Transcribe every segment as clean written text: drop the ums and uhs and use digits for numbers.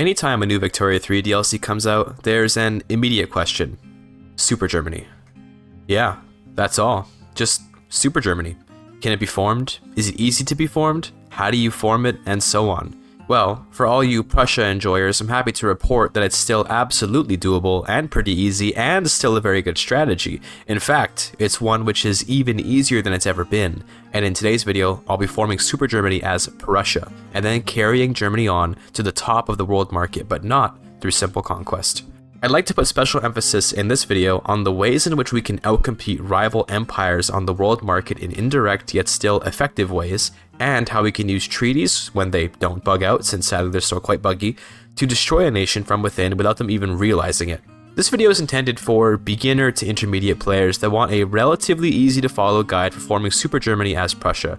Anytime a new Victoria 3 DLC comes out, there's an immediate question. Super Germany. Yeah, that's all. Just Super Germany. Can it be formed? Is it easy to be formed? How do you form it? And so on. Well, for all you Prussia enjoyers, I'm happy to report that it's still absolutely doable and pretty easy and still a very good strategy. In fact, it's one which is even easier than it's ever been. And in today's video, I'll be forming Super Germany as Prussia, and then carrying Germany on to the top of the world market, but not through simple conquest. I'd like to put special emphasis in this video on the ways in which we can outcompete rival empires on the world market in indirect yet still effective ways, and how we can use treaties, when they don't bug out, since sadly they're still quite buggy, to destroy a nation from within without them even realizing it. This video is intended for beginner to intermediate players that want a relatively easy to follow guide for forming Super Germany as Prussia.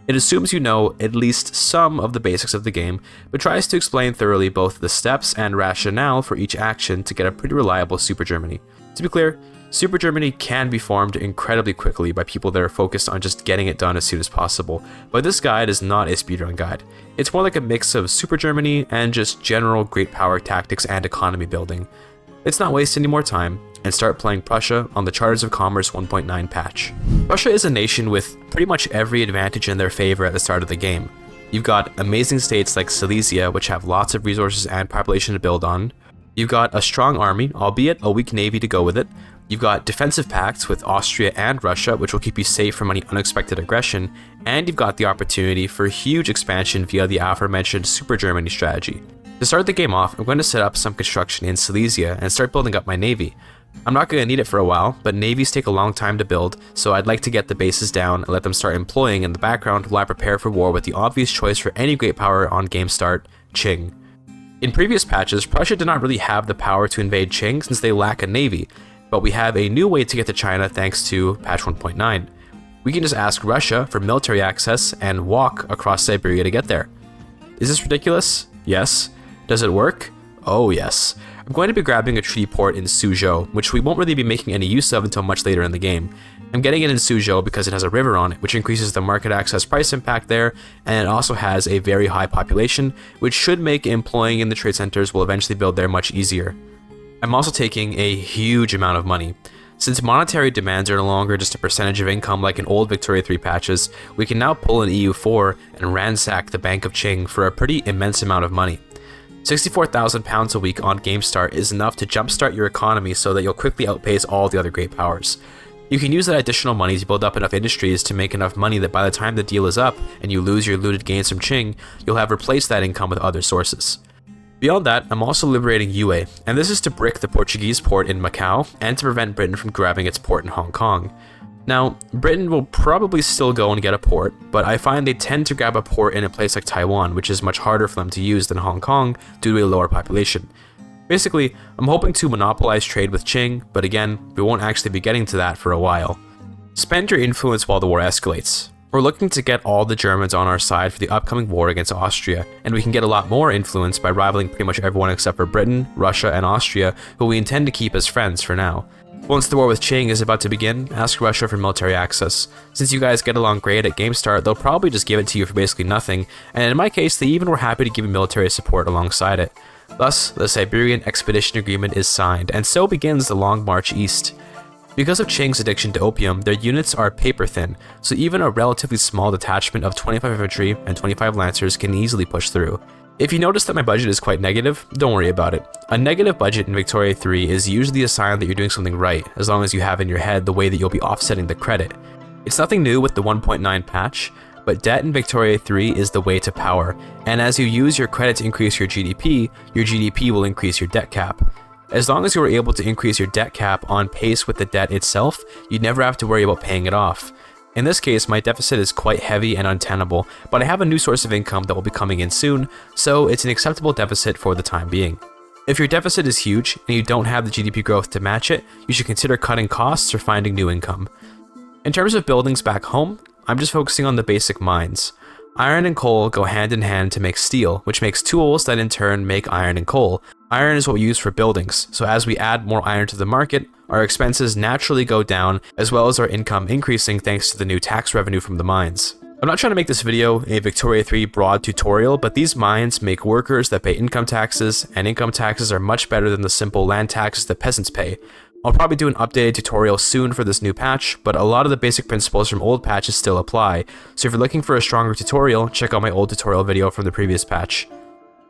It assumes you know at least some of the basics of the game, but tries to explain thoroughly both the steps and rationale for each action to get a pretty reliable Super Germany. To be clear, Super Germany can be formed incredibly quickly by people that are focused on just getting it done as soon as possible, but this guide is not a speedrun guide. It's more like a mix of Super Germany and just general great power tactics and economy building. Let's not waste any more time and start playing Prussia on the Charters of Commerce 1.9 patch. Prussia is a nation with pretty much every advantage in their favor at the start of the game. You've got amazing states like Silesia, which have lots of resources and population to build on. You've got a strong army, albeit a weak navy to go with it. You've got defensive pacts with Austria and Russia, which will keep you safe from any unexpected aggression, and you've got the opportunity for huge expansion via the aforementioned Super Germany strategy. To start the game off, I'm going to set up some construction in Silesia and start building up my navy. I'm not going to need it for a while, but navies take a long time to build, so I'd like to get the bases down and let them start employing in the background while I prepare for war with the obvious choice for any great power on game start, Qing. In previous patches, Prussia did not really have the power to invade Qing since they lack a navy, but we have a new way to get to China thanks to patch 1.9. We can just ask Russia for military access and walk across Siberia to get there. Is this ridiculous? Yes. Does it work? Oh yes. I'm going to be grabbing a treaty port in Suzhou, which we won't really be making any use of until much later in the game. I'm getting it in Suzhou because it has a river on it, which increases the market access price impact there, and it also has a very high population, which should make employing in the trade centers will eventually build there much easier. I'm also taking a huge amount of money. Since monetary demands are no longer just a percentage of income like in old Victoria 3 patches, we can now pull an EU4 and ransack the Bank of Qing for a pretty immense amount of money. 64,000 pounds a week on game start is enough to jumpstart your economy so that you'll quickly outpace all the other great powers. You can use that additional money to build up enough industries to make enough money that by the time the deal is up and you lose your looted gains from Qing, you'll have replaced that income with other sources. Beyond that, I'm also liberating Yue, and this is to brick the Portuguese port in Macau and to prevent Britain from grabbing its port in Hong Kong. Now, Britain will probably still go and get a port, but I find they tend to grab a port in a place like Taiwan, which is much harder for them to use than Hong Kong due to a lower population. Basically, I'm hoping to monopolize trade with Qing, but again, we won't actually be getting to that for a while. Spend your influence while the war escalates. We're looking to get all the Germans on our side for the upcoming war against Austria, and we can get a lot more influence by rivaling pretty much everyone except for Britain, Russia, and Austria, who we intend to keep as friends for now. Once the war with Qing is about to begin, ask Russia for military access. Since you guys get along great at game start, they'll probably just give it to you for basically nothing, and in my case, they even were happy to give me military support alongside it. Thus, the Siberian Expedition Agreement is signed, and so begins the long march east. Because of Qing's addiction to opium, their units are paper thin, so even a relatively small detachment of 25 infantry and 25 lancers can easily push through. If you notice that my budget is quite negative, don't worry about it. A negative budget in Victoria 3 is usually a sign that you're doing something right, as long as you have in your head the way that you'll be offsetting the credit. It's nothing new with the 1.9 patch, but debt in Victoria 3 is the way to power, and as you use your credit to increase your GDP will increase your debt cap. As long as you are able to increase your debt cap on pace with the debt itself, you'd never have to worry about paying it off. In this case, my deficit is quite heavy and untenable, but I have a new source of income that will be coming in soon, so it's an acceptable deficit for the time being. If your deficit is huge and you don't have the GDP growth to match it, you should consider cutting costs or finding new income. In terms of buildings back home, I'm just focusing on the basic mines. Iron and coal go hand in hand to make steel, which makes tools that in turn make iron and coal. Iron is what we use for buildings, so as we add more iron to the market, our expenses naturally go down, as well as our income increasing thanks to the new tax revenue from the mines. I'm not trying to make this video a Victoria 3 broad tutorial, but these mines make workers that pay income taxes, and income taxes are much better than the simple land taxes that peasants pay. I'll probably do an updated tutorial soon for this new patch, but a lot of the basic principles from old patches still apply, so if you're looking for a stronger tutorial, check out my old tutorial video from the previous patch.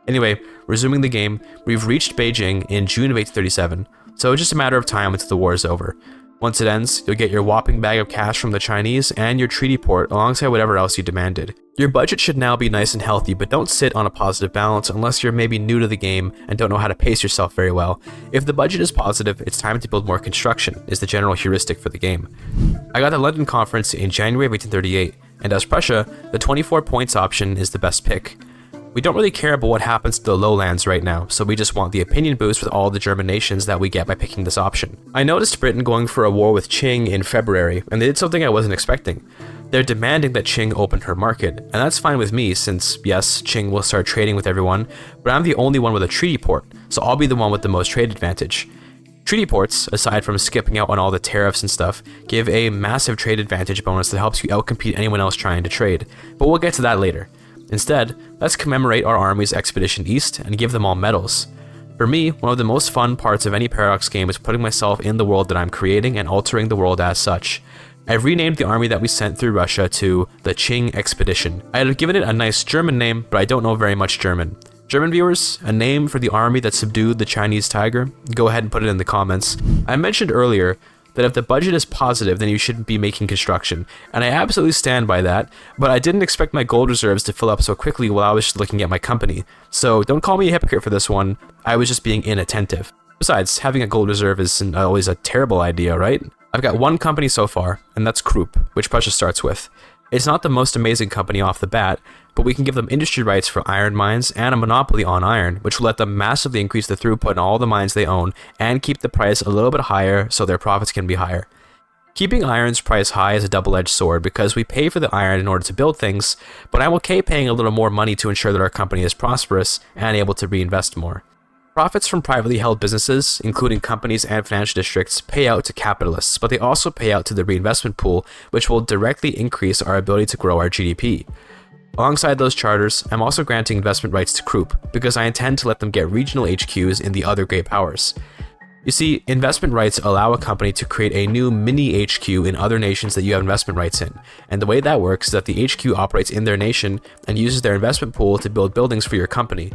Anyway, resuming the game, we've reached Beijing in June of 1837, so it's just a matter of time until the war is over. Once it ends, you'll get your whopping bag of cash from the Chinese and your treaty port alongside whatever else you demanded. Your budget should now be nice and healthy, but don't sit on a positive balance unless you're maybe new to the game and don't know how to pace yourself very well. If the budget is positive, it's time to build more construction, is the general heuristic for the game. I got the London Conference in January of 1838, and as Prussia, the 24 points option is the best pick. We don't really care about what happens to the lowlands right now, so we just want the opinion boost with all the German nations that we get by picking this option. I noticed Britain going for a war with Qing in February, and they did something I wasn't expecting. They're demanding that Qing open her market, and that's fine with me since, yes, Qing will start trading with everyone, but I'm the only one with a treaty port, so I'll be the one with the most trade advantage. Treaty ports, aside from skipping out on all the tariffs and stuff, give a massive trade advantage bonus that helps you outcompete anyone else trying to trade, but we'll get to that later. Instead, let's commemorate our army's expedition east and give them all medals. For me, one of the most fun parts of any Paradox game is putting myself in the world that I'm creating and altering the world as such. I've renamed the army that we sent through Russia to the Qing Expedition. I had given it a nice German name, but I don't know very much German. German viewers, a name for the army that subdued the Chinese tiger? Go ahead and put it in the comments. I mentioned earlier that if the budget is positive, then you shouldn't be making construction, and I absolutely stand by that, but I didn't expect my gold reserves to fill up so quickly while I was just looking at my company. So don't call me a hypocrite for this one, I was just being inattentive. Besides, having a gold reserve isn't always a terrible idea, right? I've got one company so far, and that's Krupp, which Prussia starts with. It's not the most amazing company off the bat, but we can give them industry rights for iron mines and a monopoly on iron, which will let them massively increase the throughput in all the mines they own and keep the price a little bit higher so their profits can be higher. Keeping iron's price high is a double-edged sword because we pay for the iron in order to build things, but I'm okay paying a little more money to ensure that our company is prosperous and able to reinvest more. Profits from privately held businesses, including companies and financial districts, pay out to capitalists, but they also pay out to the reinvestment pool, which will directly increase our ability to grow our GDP. Alongside those charters, I'm also granting investment rights to Krupp, because I intend to let them get regional HQs in the other great powers. You see, investment rights allow a company to create a new mini HQ in other nations that you have investment rights in, and the way that works is that the HQ operates in their nation and uses their investment pool to build buildings for your company.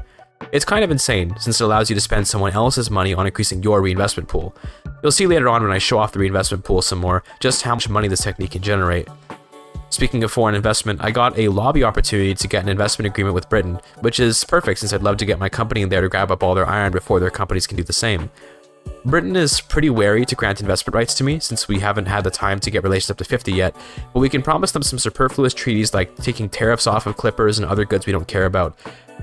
It's kind of insane, since it allows you to spend someone else's money on increasing your reinvestment pool. You'll see later on when I show off the reinvestment pool some more, just how much money this technique can generate. Speaking of foreign investment, I got a lobby opportunity to get an investment agreement with Britain, which is perfect since I'd love to get my company in there to grab up all their iron before their companies can do the same. Britain is pretty wary to grant investment rights to me since we haven't had the time to get relations up to 50 yet, but we can promise them some superfluous treaties like taking tariffs off of clippers and other goods we don't care about.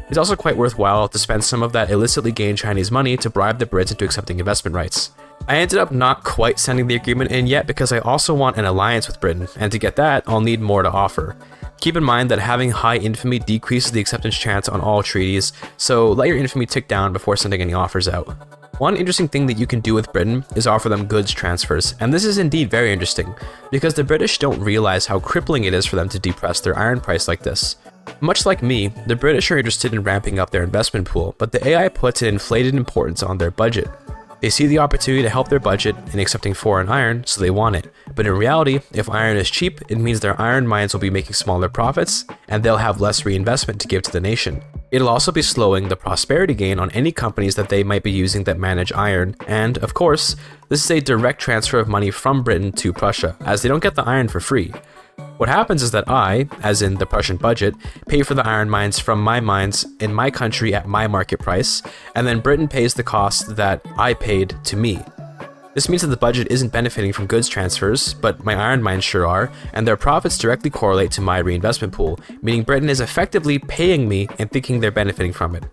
It's also quite worthwhile to spend some of that illicitly gained Chinese money to bribe the Brits into accepting investment rights. I ended up not quite sending the agreement in yet because I also want an alliance with Britain, and to get that, I'll need more to offer. Keep in mind that having high infamy decreases the acceptance chance on all treaties, so let your infamy tick down before sending any offers out. One interesting thing that you can do with Britain is offer them goods transfers, and this is indeed very interesting, because the British don't realize how crippling it is for them to depress their iron price like this. Much like me, the British are interested in ramping up their investment pool, but the AI puts an inflated importance on their budget. They see the opportunity to help their budget in accepting foreign iron, so they want it. But in reality, if iron is cheap, it means their iron mines will be making smaller profits, and they'll have less reinvestment to give to the nation. It'll also be slowing the prosperity gain on any companies that they might be using that manage iron, and, of course, this is a direct transfer of money from Britain to Prussia, as they don't get the iron for free. What happens is that I, as in the Prussian budget, pay for the iron mines from my mines in my country at my market price, and then Britain pays the cost that I paid to me. This means that the budget isn't benefiting from goods transfers, but my iron mines sure are, and their profits directly correlate to my reinvestment pool, meaning Britain is effectively paying me and thinking they're benefiting from it.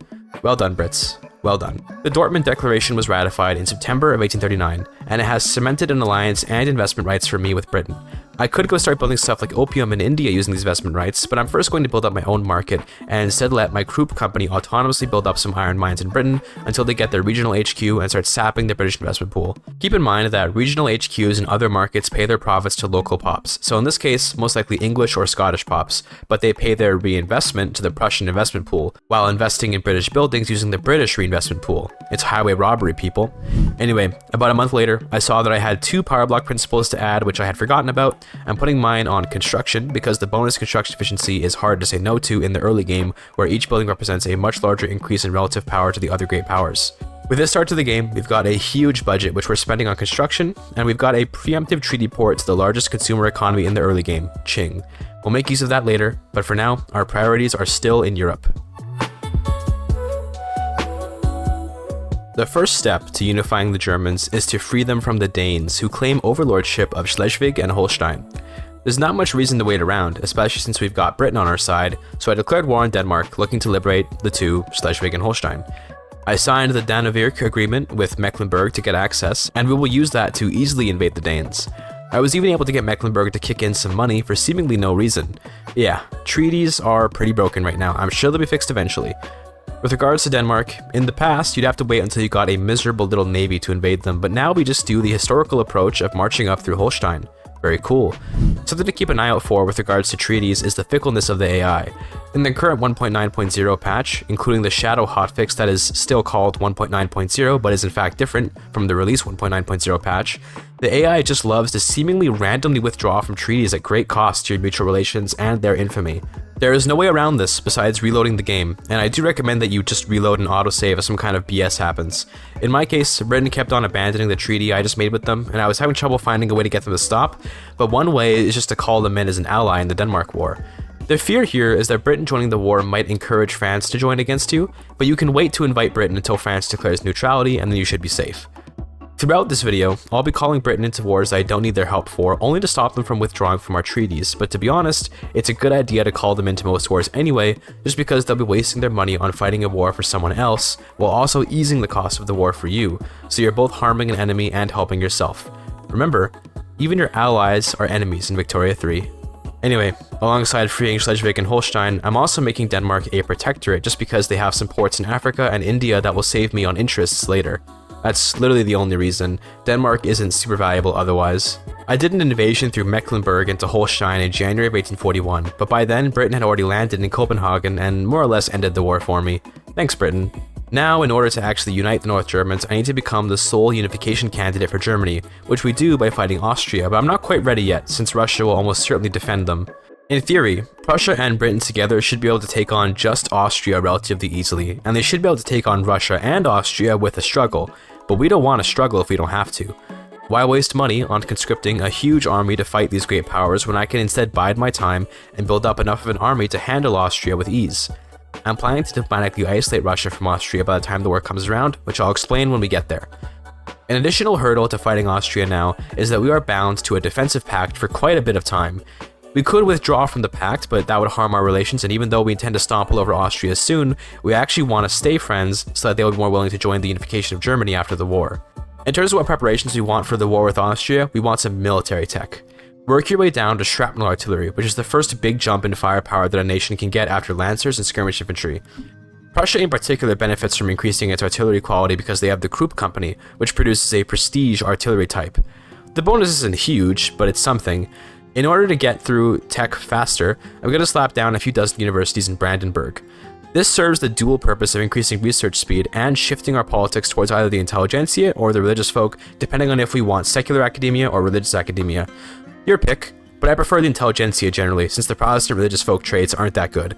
Well done, Brits. Well done. The Dortmund Declaration was ratified in September of 1839, and it has cemented an alliance and investment rights for me with Britain. I could go start building stuff like opium in India using these investment rights, but I'm first going to build up my own market and instead let my Krupp company autonomously build up some iron mines in Britain until they get their regional HQ and start sapping the British investment pool. Keep in mind that regional HQs in other markets pay their profits to local pops, so in this case, most likely English or Scottish pops, but they pay their reinvestment to the Prussian investment pool, while investing in British buildings using the British reinvestment pool. It's highway robbery, people. Anyway, about a month later, I saw that I had 2 power block principles to add which I had forgotten about. I'm putting mine on construction because the bonus construction efficiency is hard to say no to in the early game, where each building represents a much larger increase in relative power to the other great powers. With this start to the game, we've got a huge budget which we're spending on construction, and we've got a preemptive treaty port to the largest consumer economy in the early game, Qing. We'll make use of that later, but for now, our priorities are still in Europe. The first step to unifying the Germans is to free them from the Danes, who claim overlordship of Schleswig and Holstein. There's not much reason to wait around, especially since we've got Britain on our side, so I declared war on Denmark, looking to liberate the two, Schleswig and Holstein. I signed the Danevirke agreement with Mecklenburg to get access, and we will use that to easily invade the Danes. I was even able to get Mecklenburg to kick in some money for seemingly no reason. Yeah, treaties are pretty broken right now. I'm sure they'll be fixed eventually. With regards to Denmark, in the past, you'd have to wait until you got a miserable little navy to invade them, but now we just do the historical approach of marching up through Holstein. Very cool. Something to keep an eye out for with regards to treaties is the fickleness of the AI. In the current 1.9.0 patch, including the shadow hotfix that is still called 1.9.0 but is in fact different from the release 1.9.0 patch, the AI just loves to seemingly randomly withdraw from treaties at great cost to your mutual relations and their infamy. There is no way around this besides reloading the game, and I do recommend that you just reload and autosave if some kind of BS happens. In my case, Britain kept on abandoning the treaty I just made with them, and I was having trouble finding a way to get them to stop, but one way is just to call them in as an ally in the Denmark War. The fear here is that Britain joining the war might encourage France to join against you, but you can wait to invite Britain until France declares neutrality, and then you should be safe. Throughout this video, I'll be calling Britain into wars I don't need their help for, only to stop them from withdrawing from our treaties, but to be honest, it's a good idea to call them into most wars anyway, just because they'll be wasting their money on fighting a war for someone else, while also easing the cost of the war for you, so you're both harming an enemy and helping yourself. Remember, even your allies are enemies in Victoria 3. Anyway, alongside freeing Schleswig and Holstein, I'm also making Denmark a protectorate just because they have some ports in Africa and India that will save me on interests later. That's literally the only reason. Denmark isn't super valuable otherwise. I did an invasion through Mecklenburg into Holstein in January of 1841, but by then Britain had already landed in Copenhagen and more or less ended the war for me. Thanks, Britain. Now, in order to actually unite the North Germans, I need to become the sole unification candidate for Germany, which we do by fighting Austria, but I'm not quite ready yet, since Russia will almost certainly defend them. In theory, Prussia and Britain together should be able to take on just Austria relatively easily, and they should be able to take on Russia and Austria with a struggle, but we don't want to struggle if we don't have to. Why waste money on conscripting a huge army to fight these great powers when I can instead bide my time and build up enough of an army to handle Austria with ease? I'm planning to diplomatically isolate Russia from Austria by the time the war comes around, which I'll explain when we get there. An additional hurdle to fighting Austria now is that we are bound to a defensive pact for quite a bit of time. We could withdraw from the pact, but that would harm our relations, and even though we intend to stomp all over Austria soon, we actually want to stay friends so that they would be more willing to join the unification of Germany after the war. In terms of what preparations we want for the war with Austria, we want some military tech. Work your way down to shrapnel artillery, which is the first big jump in firepower that a nation can get after lancers and skirmish infantry. Prussia in particular benefits from increasing its artillery quality because they have the Krupp company, which produces a prestige artillery type. The bonus isn't huge, but it's something. In order to get through tech faster, I'm going to slap down a few dozen universities in Brandenburg. This serves the dual purpose of increasing research speed and shifting our politics towards either the intelligentsia or the religious folk, depending on if we want secular academia or religious academia. Your pick, but I prefer the intelligentsia generally, since the Protestant religious folk traits aren't that good.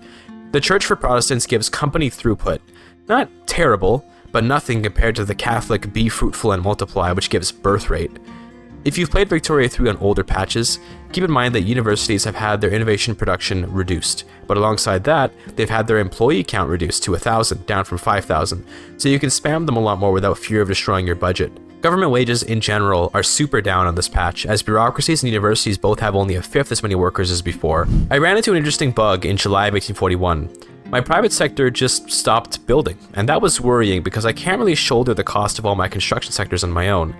The Church for Protestants gives company throughput. Not terrible, but nothing compared to the Catholic be fruitful and multiply, which gives birth rate. If you've played Victoria 3 on older patches, keep in mind that universities have had their innovation production reduced, but alongside that, they've had their employee count reduced to 1,000, down from 5,000, so you can spam them a lot more without fear of destroying your budget. Government wages in general are super down on this patch, as bureaucracies and universities both have only a fifth as many workers as before. I ran into an interesting bug in July of 1841. My private sector just stopped building, and that was worrying because I can't really shoulder the cost of all my construction sectors on my own.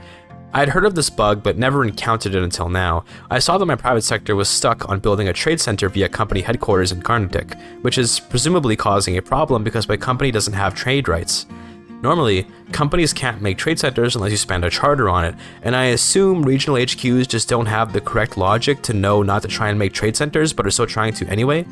I'd heard of this bug but never encountered it until now. I saw that my private sector was stuck on building a trade center via company headquarters in Carnatic, which is presumably causing a problem because my company doesn't have trade rights. Normally, companies can't make trade centers unless you spend a charter on it, and I assume regional HQs just don't have the correct logic to know not to try and make trade centers but are still trying to anyway.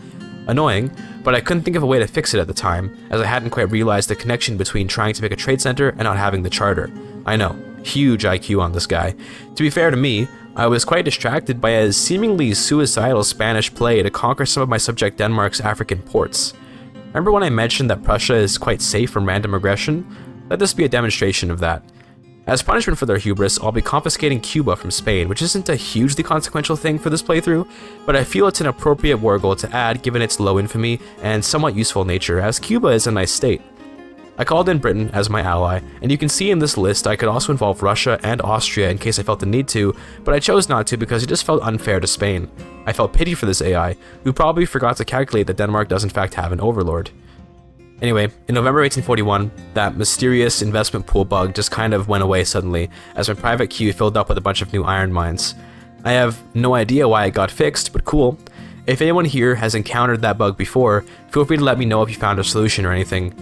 Annoying, but I couldn't think of a way to fix it at the time, as I hadn't quite realized the connection between trying to make a trade center and not having the charter. I know, huge IQ on this guy. To be fair to me, I was quite distracted by a seemingly suicidal Spanish play to conquer some of my subject Denmark's African ports. Remember when I mentioned that Prussia is quite safe from random aggression? Let this be a demonstration of that. As punishment for their hubris, I'll be confiscating Cuba from Spain, which isn't a hugely consequential thing for this playthrough, but I feel it's an appropriate war goal to add given its low infamy and somewhat useful nature, as Cuba is a nice state. I called in Britain as my ally, and you can see in this list I could also involve Russia and Austria in case I felt the need to, but I chose not to because it just felt unfair to Spain. I felt pity for this AI, who probably forgot to calculate that Denmark does in fact have an overlord. Anyway, in November 1841, that mysterious investment pool bug just kind of went away suddenly, as my private queue filled up with a bunch of new iron mines. I have no idea why it got fixed, but cool. If anyone here has encountered that bug before, feel free to let me know if you found a solution or anything.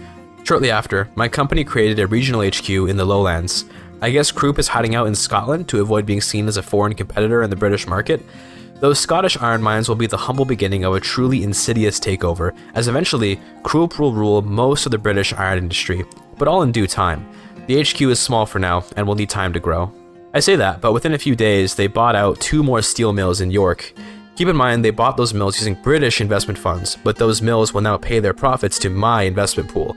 Shortly after, my company created a regional HQ in the lowlands. I guess Krupp is hiding out in Scotland to avoid being seen as a foreign competitor in the British market. Those Scottish iron mines will be the humble beginning of a truly insidious takeover, as eventually, Krupp will rule most of the British iron industry, but all in due time. The HQ is small for now, and will need time to grow. I say that, but within a few days, they bought out 2 more steel mills in York. Keep in mind, they bought those mills using British investment funds, but those mills will now pay their profits to my investment pool.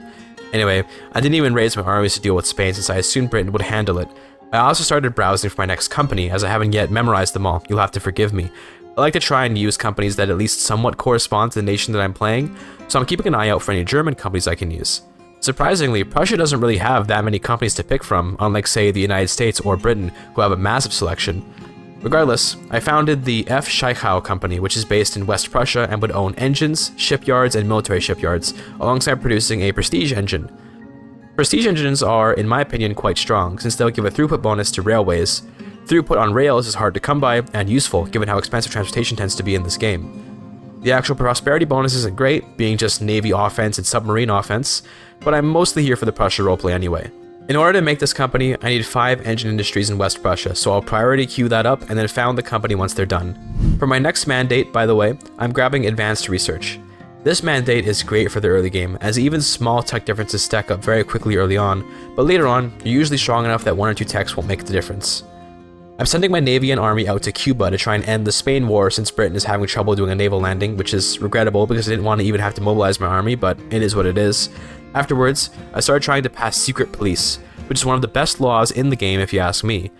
Anyway, I didn't even raise my armies to deal with Spain since I assumed Britain would handle it. I also started browsing for my next company, as I haven't yet memorized them all, you'll have to forgive me. I like to try and use companies that at least somewhat correspond to the nation that I'm playing, so I'm keeping an eye out for any German companies I can use. Surprisingly, Prussia doesn't really have that many companies to pick from, unlike say the United States or Britain, who have a massive selection. Regardless, I founded the F. Scheichau company, which is based in West Prussia and would own engines, shipyards, and military shipyards, alongside producing a prestige engine. Prestige engines are, in my opinion, quite strong, since they'll give a throughput bonus to railways. Throughput on rails is hard to come by, and useful, given how expensive transportation tends to be in this game. The actual prosperity bonus isn't great, being just Navy offense and submarine offense, but I'm mostly here for the Prussia roleplay anyway. In order to make this company, I need 5 engine industries in West Prussia, so I'll priority queue that up and then found the company once they're done. For my next mandate, by the way, I'm grabbing advanced research. This mandate is great for the early game, as even small tech differences stack up very quickly early on, but later on, you're usually strong enough that 1 or 2 techs won't make the difference. I'm sending my navy and army out to Cuba to try and end the Spain war since Britain is having trouble doing a naval landing, which is regrettable because I didn't want to even have to mobilize my army, but it is what it is. Afterwards, I started trying to pass secret police, which is one of the best laws in the game if you ask me.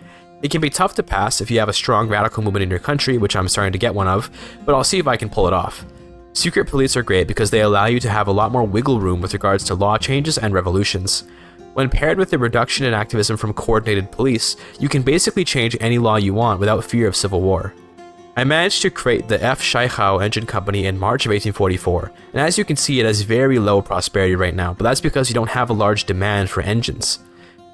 It can be tough to pass if you have a strong radical movement in your country, which I'm starting to get one of, but I'll see if I can pull it off. Secret police are great because they allow you to have a lot more wiggle room with regards to law changes and revolutions. When paired with the reduction in activism from coordinated police, you can basically change any law you want without fear of civil war. I managed to create the F. Scheichau engine company in March of 1844, and as you can see it has very low prosperity right now, but that's because you don't have a large demand for engines.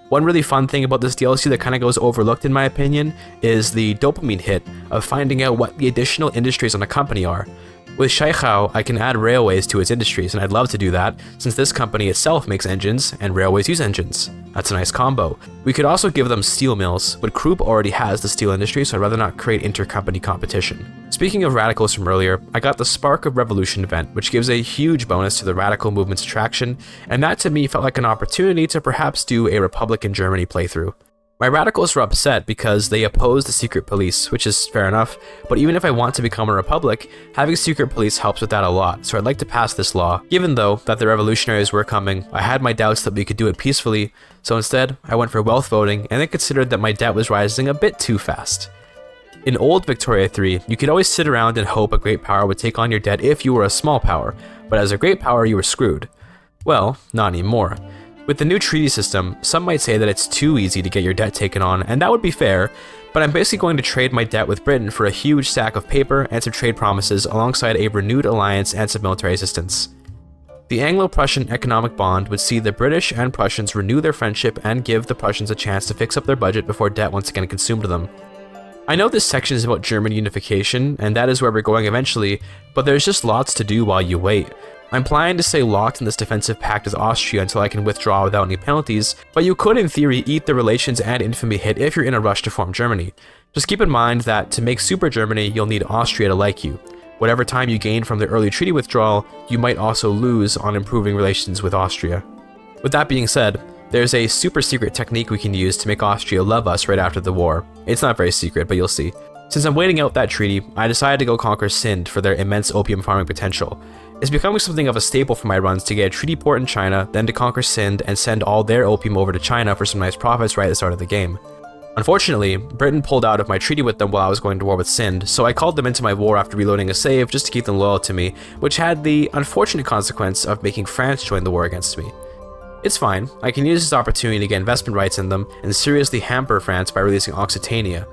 One really fun thing about this DLC that kind of goes overlooked in my opinion is the dopamine hit of finding out what the additional industries on a company are. With Scheichau, I can add railways to its industries, and I'd love to do that, since this company itself makes engines, and railways use engines. That's a nice combo. We could also give them steel mills, but Krupp already has the steel industry, so I'd rather not create inter-company competition. Speaking of radicals from earlier, I got the Spark of Revolution event, which gives a huge bonus to the radical movement's attraction, and that to me felt like an opportunity to perhaps do a Republican Germany playthrough. My radicals were upset because they oppose the secret police, which is fair enough, but even if I want to become a republic, having secret police helps with that a lot, so I'd like to pass this law. Given though that the revolutionaries were coming, I had my doubts that we could do it peacefully, so instead I went for wealth voting and then considered that my debt was rising a bit too fast. In old Victoria 3, you could always sit around and hope a great power would take on your debt if you were a small power, but as a great power you were screwed. Well, not anymore. With the new treaty system, some might say that it's too easy to get your debt taken on, and that would be fair, but I'm basically going to trade my debt with Britain for a huge stack of paper and some trade promises alongside a renewed alliance and some military assistance. The Anglo-Prussian economic bond would see the British and Prussians renew their friendship and give the Prussians a chance to fix up their budget before debt once again consumed them. I know this section is about German unification, and that is where we're going eventually, but there's just lots to do while you wait. I'm planning to stay locked in this defensive pact with Austria until I can withdraw without any penalties, but you could in theory eat the relations and infamy hit if you're in a rush to form Germany. Just keep in mind that to make Super Germany, you'll need Austria to like you. Whatever time you gain from the early treaty withdrawal, you might also lose on improving relations with Austria. With that being said, there's a super secret technique we can use to make Austria love us right after the war. It's not very secret, but you'll see. Since I'm waiting out that treaty, I decided to go conquer Sind for their immense opium farming potential. It's becoming something of a staple for my runs to get a treaty port in China, then to conquer Sind and send all their opium over to China for some nice profits right at the start of the game. Unfortunately, Britain pulled out of my treaty with them while I was going to war with Sind, so I called them into my war after reloading a save just to keep them loyal to me, which had the unfortunate consequence of making France join the war against me. It's fine, I can use this opportunity to get investment rights in them and seriously hamper France by releasing Occitania.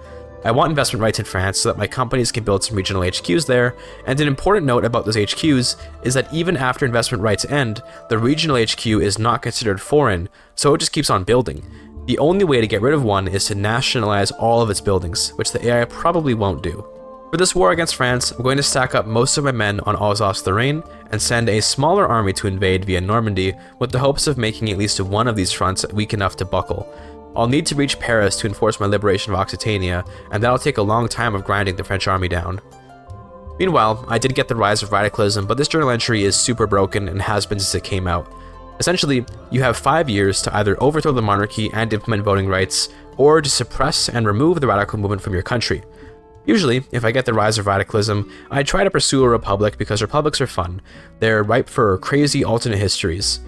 I want investment rights in France so that my companies can build some regional HQs there, and an important note about those HQs is that even after investment rights end, the regional HQ is not considered foreign, so it just keeps on building. The only way to get rid of one is to nationalize all of its buildings, which the AI probably won't do. For this war against France, I'm going to stack up most of my men on Alsace-Lorraine and send a smaller army to invade via Normandy with the hopes of making at least one of these fronts weak enough to buckle. I'll need to reach Paris to enforce my liberation of Occitania, and that'll take a long time of grinding the French army down. Meanwhile, I did get the rise of radicalism, but this journal entry is super broken and has been since it came out. Essentially, you have 5 years to either overthrow the monarchy and implement voting rights, or to suppress and remove the radical movement from your country. Usually, if I get the rise of radicalism, I try to pursue a republic because republics are fun. They're ripe for crazy alternate histories.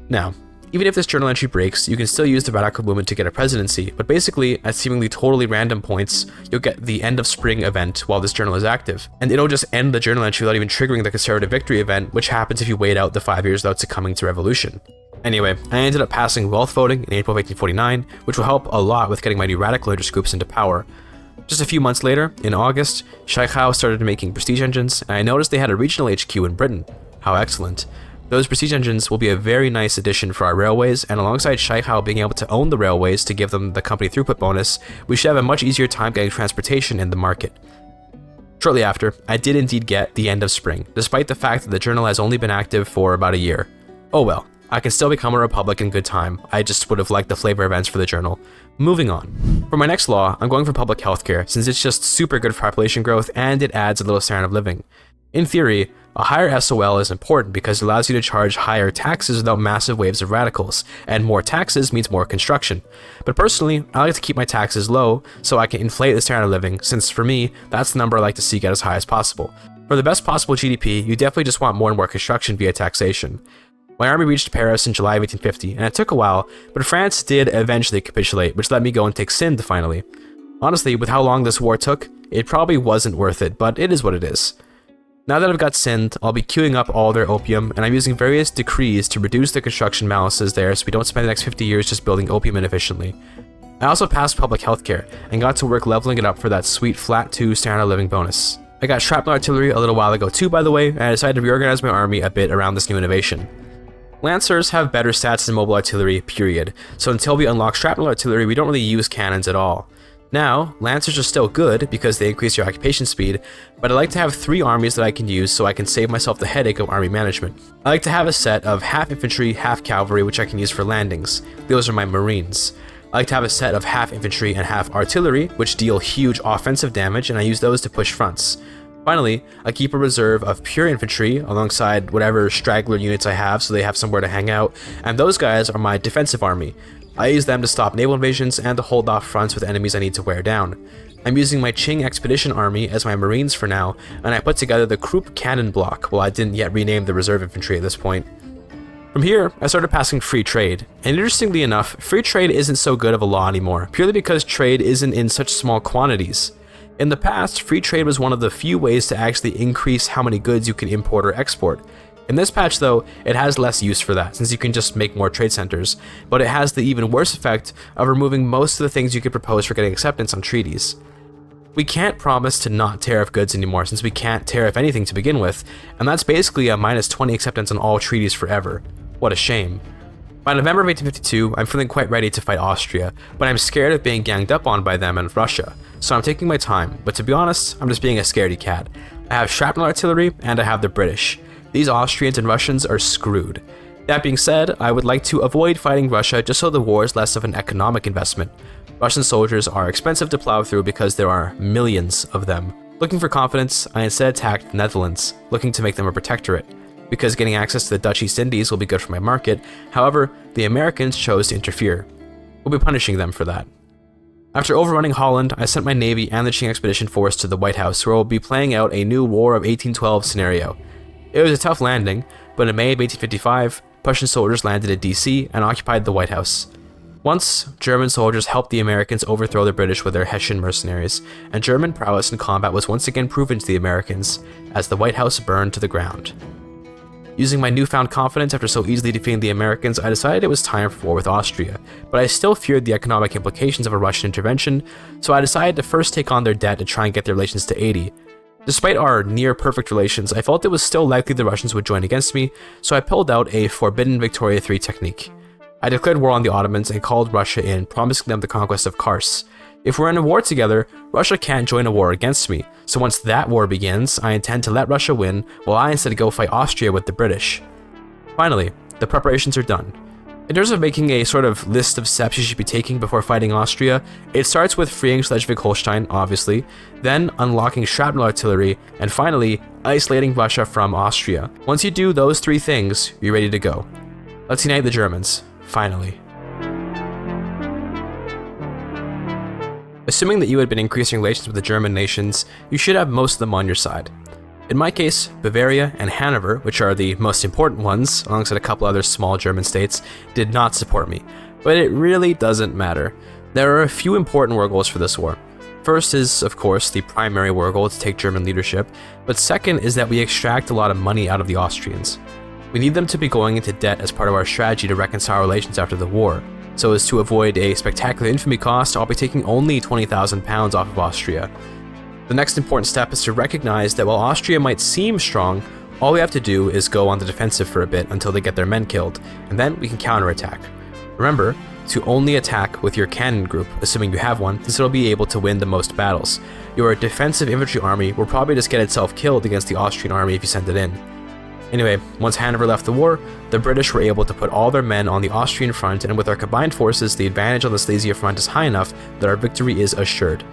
Now, even if this journal entry breaks, you can still use the radical movement to get a presidency, but basically, at seemingly totally random points, you'll get the end of spring event while this journal is active. And it'll just end the journal entry without even triggering the conservative victory event, which happens if you wait out the 5 years without succumbing to revolution. Anyway, I ended up passing wealth voting in April of 1849, which will help a lot with getting my new radical interest groups into power. Just a few months later, in August, Scheichau started making prestige engines, and I noticed they had a regional HQ in Britain. How excellent. Those prestige engines will be a very nice addition for our railways, and alongside Scheichau being able to own the railways to give them the company throughput bonus, we should have a much easier time getting transportation in the market. Shortly after, I did indeed get the end of spring, despite the fact that the journal has only been active for about a year. Oh well, I can still become a republic in good time. I just would have liked the flavor events for the journal. Moving on. For my next law, I'm going for public healthcare, since it's just super good for population growth and it adds a little standard of living. In theory, a higher SOL is important because it allows you to charge higher taxes without massive waves of radicals, and more taxes means more construction. But personally, I like to keep my taxes low so I can inflate the standard of living, since for me, that's the number I like to see get as high as possible. For the best possible GDP, you definitely just want more and more construction via taxation. My army reached Paris in July of 1850, and it took a while, but France did eventually capitulate, which let me go and take Sind finally. Honestly, with how long this war took, it probably wasn't worth it, but it is what it is. Now that I've got Sind, I'll be queuing up all their opium, and I'm using various decrees to reduce the construction balances there so we don't spend the next 50 years just building opium inefficiently. I also passed public healthcare, and got to work leveling it up for that sweet flat 2 standard of living bonus. I got shrapnel artillery a little while ago too, by the way, and I decided to reorganize my army a bit around this new innovation. Lancers have better stats than mobile artillery, period, so until we unlock shrapnel artillery, we don't really use cannons at all. Now, Lancers are still good because they increase your occupation speed, but I like to have 3 armies that I can use so I can save myself the headache of army management. I like to have a set of half infantry, half cavalry, which I can use for landings. Those are my Marines. I like to have a set of half infantry and half artillery, which deal huge offensive damage, and I use those to push fronts. Finally, I keep a reserve of pure infantry alongside whatever straggler units I have so they have somewhere to hang out, and those guys are my defensive army. I use them to stop naval invasions and to hold off fronts with enemies I need to wear down. I'm using my Qing Expedition Army as my Marines for now, and I put together the Krupp Cannon Block, while I didn't yet rename the reserve infantry at this point. From here, I started passing free trade, and interestingly enough, free trade isn't so good of a law anymore, purely because trade isn't in such small quantities. In the past, free trade was one of the few ways to actually increase how many goods you can import or export. In this patch though, it has less use for that, since you can just make more trade centers, but it has the even worse effect of removing most of the things you could propose for getting acceptance on treaties. We can't promise to not tariff goods anymore since we can't tariff anything to begin with, and that's basically a -20 acceptance on all treaties forever. What a shame. By November of 1852, I'm feeling quite ready to fight Austria, but I'm scared of being ganged up on by them and Russia, so I'm taking my time, but to be honest, I'm just being a scaredy cat. I have shrapnel artillery, and I have the British. These Austrians and Russians are screwed. That being said, I would like to avoid fighting Russia just so the war is less of an economic investment. Russian soldiers are expensive to plow through because there are millions of them. Looking for confidence, I instead attacked the Netherlands, looking to make them a protectorate. Because getting access to the Dutch East Indies will be good for my market, however, the Americans chose to interfere. We'll be punishing them for that. After overrunning Holland, I sent my navy and the Qing Expedition Force to the White House, where we'll be playing out a new War of 1812 scenario. It was a tough landing, but in May of 1855, Prussian soldiers landed at DC and occupied the White House. Once, German soldiers helped the Americans overthrow the British with their Hessian mercenaries, and German prowess in combat was once again proven to the Americans as the White House burned to the ground. Using my newfound confidence after so easily defeating the Americans, I decided it was time for war with Austria, but I still feared the economic implications of a Russian intervention, so I decided to first take on their debt to try and get their relations to 80. Despite our near-perfect relations, I felt it was still likely the Russians would join against me, so I pulled out a forbidden Victoria III technique. I declared war on the Ottomans and called Russia in, promising them the conquest of Kars. If we're in a war together, Russia can't join a war against me, so once that war begins, I intend to let Russia win, while I instead go fight Austria with the British. Finally, the preparations are done. In terms of making a sort of list of steps you should be taking before fighting Austria, it starts with freeing Schleswig-Holstein, obviously, then unlocking shrapnel artillery, and finally, isolating Russia from Austria. Once you do those three things, you're ready to go. Let's unite the Germans. Finally. Assuming that you had been increasing relations with the German nations, you should have most of them on your side. In my case, Bavaria and Hanover, which are the most important ones, alongside a couple other small German states, did not support me, but it really doesn't matter. There are a few important war goals for this war. First is, of course, the primary war goal to take German leadership, but second is that we extract a lot of money out of the Austrians. We need them to be going into debt as part of our strategy to reconcile relations after the war. So as to avoid a spectacular infamy cost, I'll be taking only £20,000 off of Austria. The next important step is to recognize that while Austria might seem strong, all we have to do is go on the defensive for a bit until they get their men killed, and then we can counterattack. Remember to only attack with your cannon group, assuming you have one, since it'll be able to win the most battles. Your defensive infantry army will probably just get itself killed against the Austrian army if you send it in. Anyway, once Hanover left the war, the British were able to put all their men on the Austrian front, and with our combined forces, the advantage on the Silesia front is high enough that our victory is assured.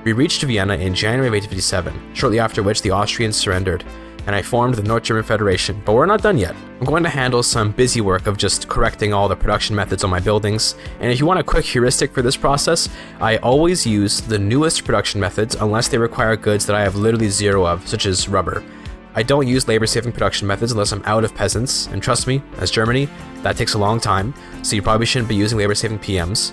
We reached Vienna in January of 1857, shortly after which the Austrians surrendered, and I formed the North German Federation, but we're not done yet. I'm going to handle some busy work of just correcting all the production methods on my buildings, and if you want a quick heuristic for this process, I always use the newest production methods unless they require goods that I have literally zero of, such as rubber. I don't use labor-saving production methods unless I'm out of peasants, and trust me, as Germany, that takes a long time, so you probably shouldn't be using labor-saving PMs.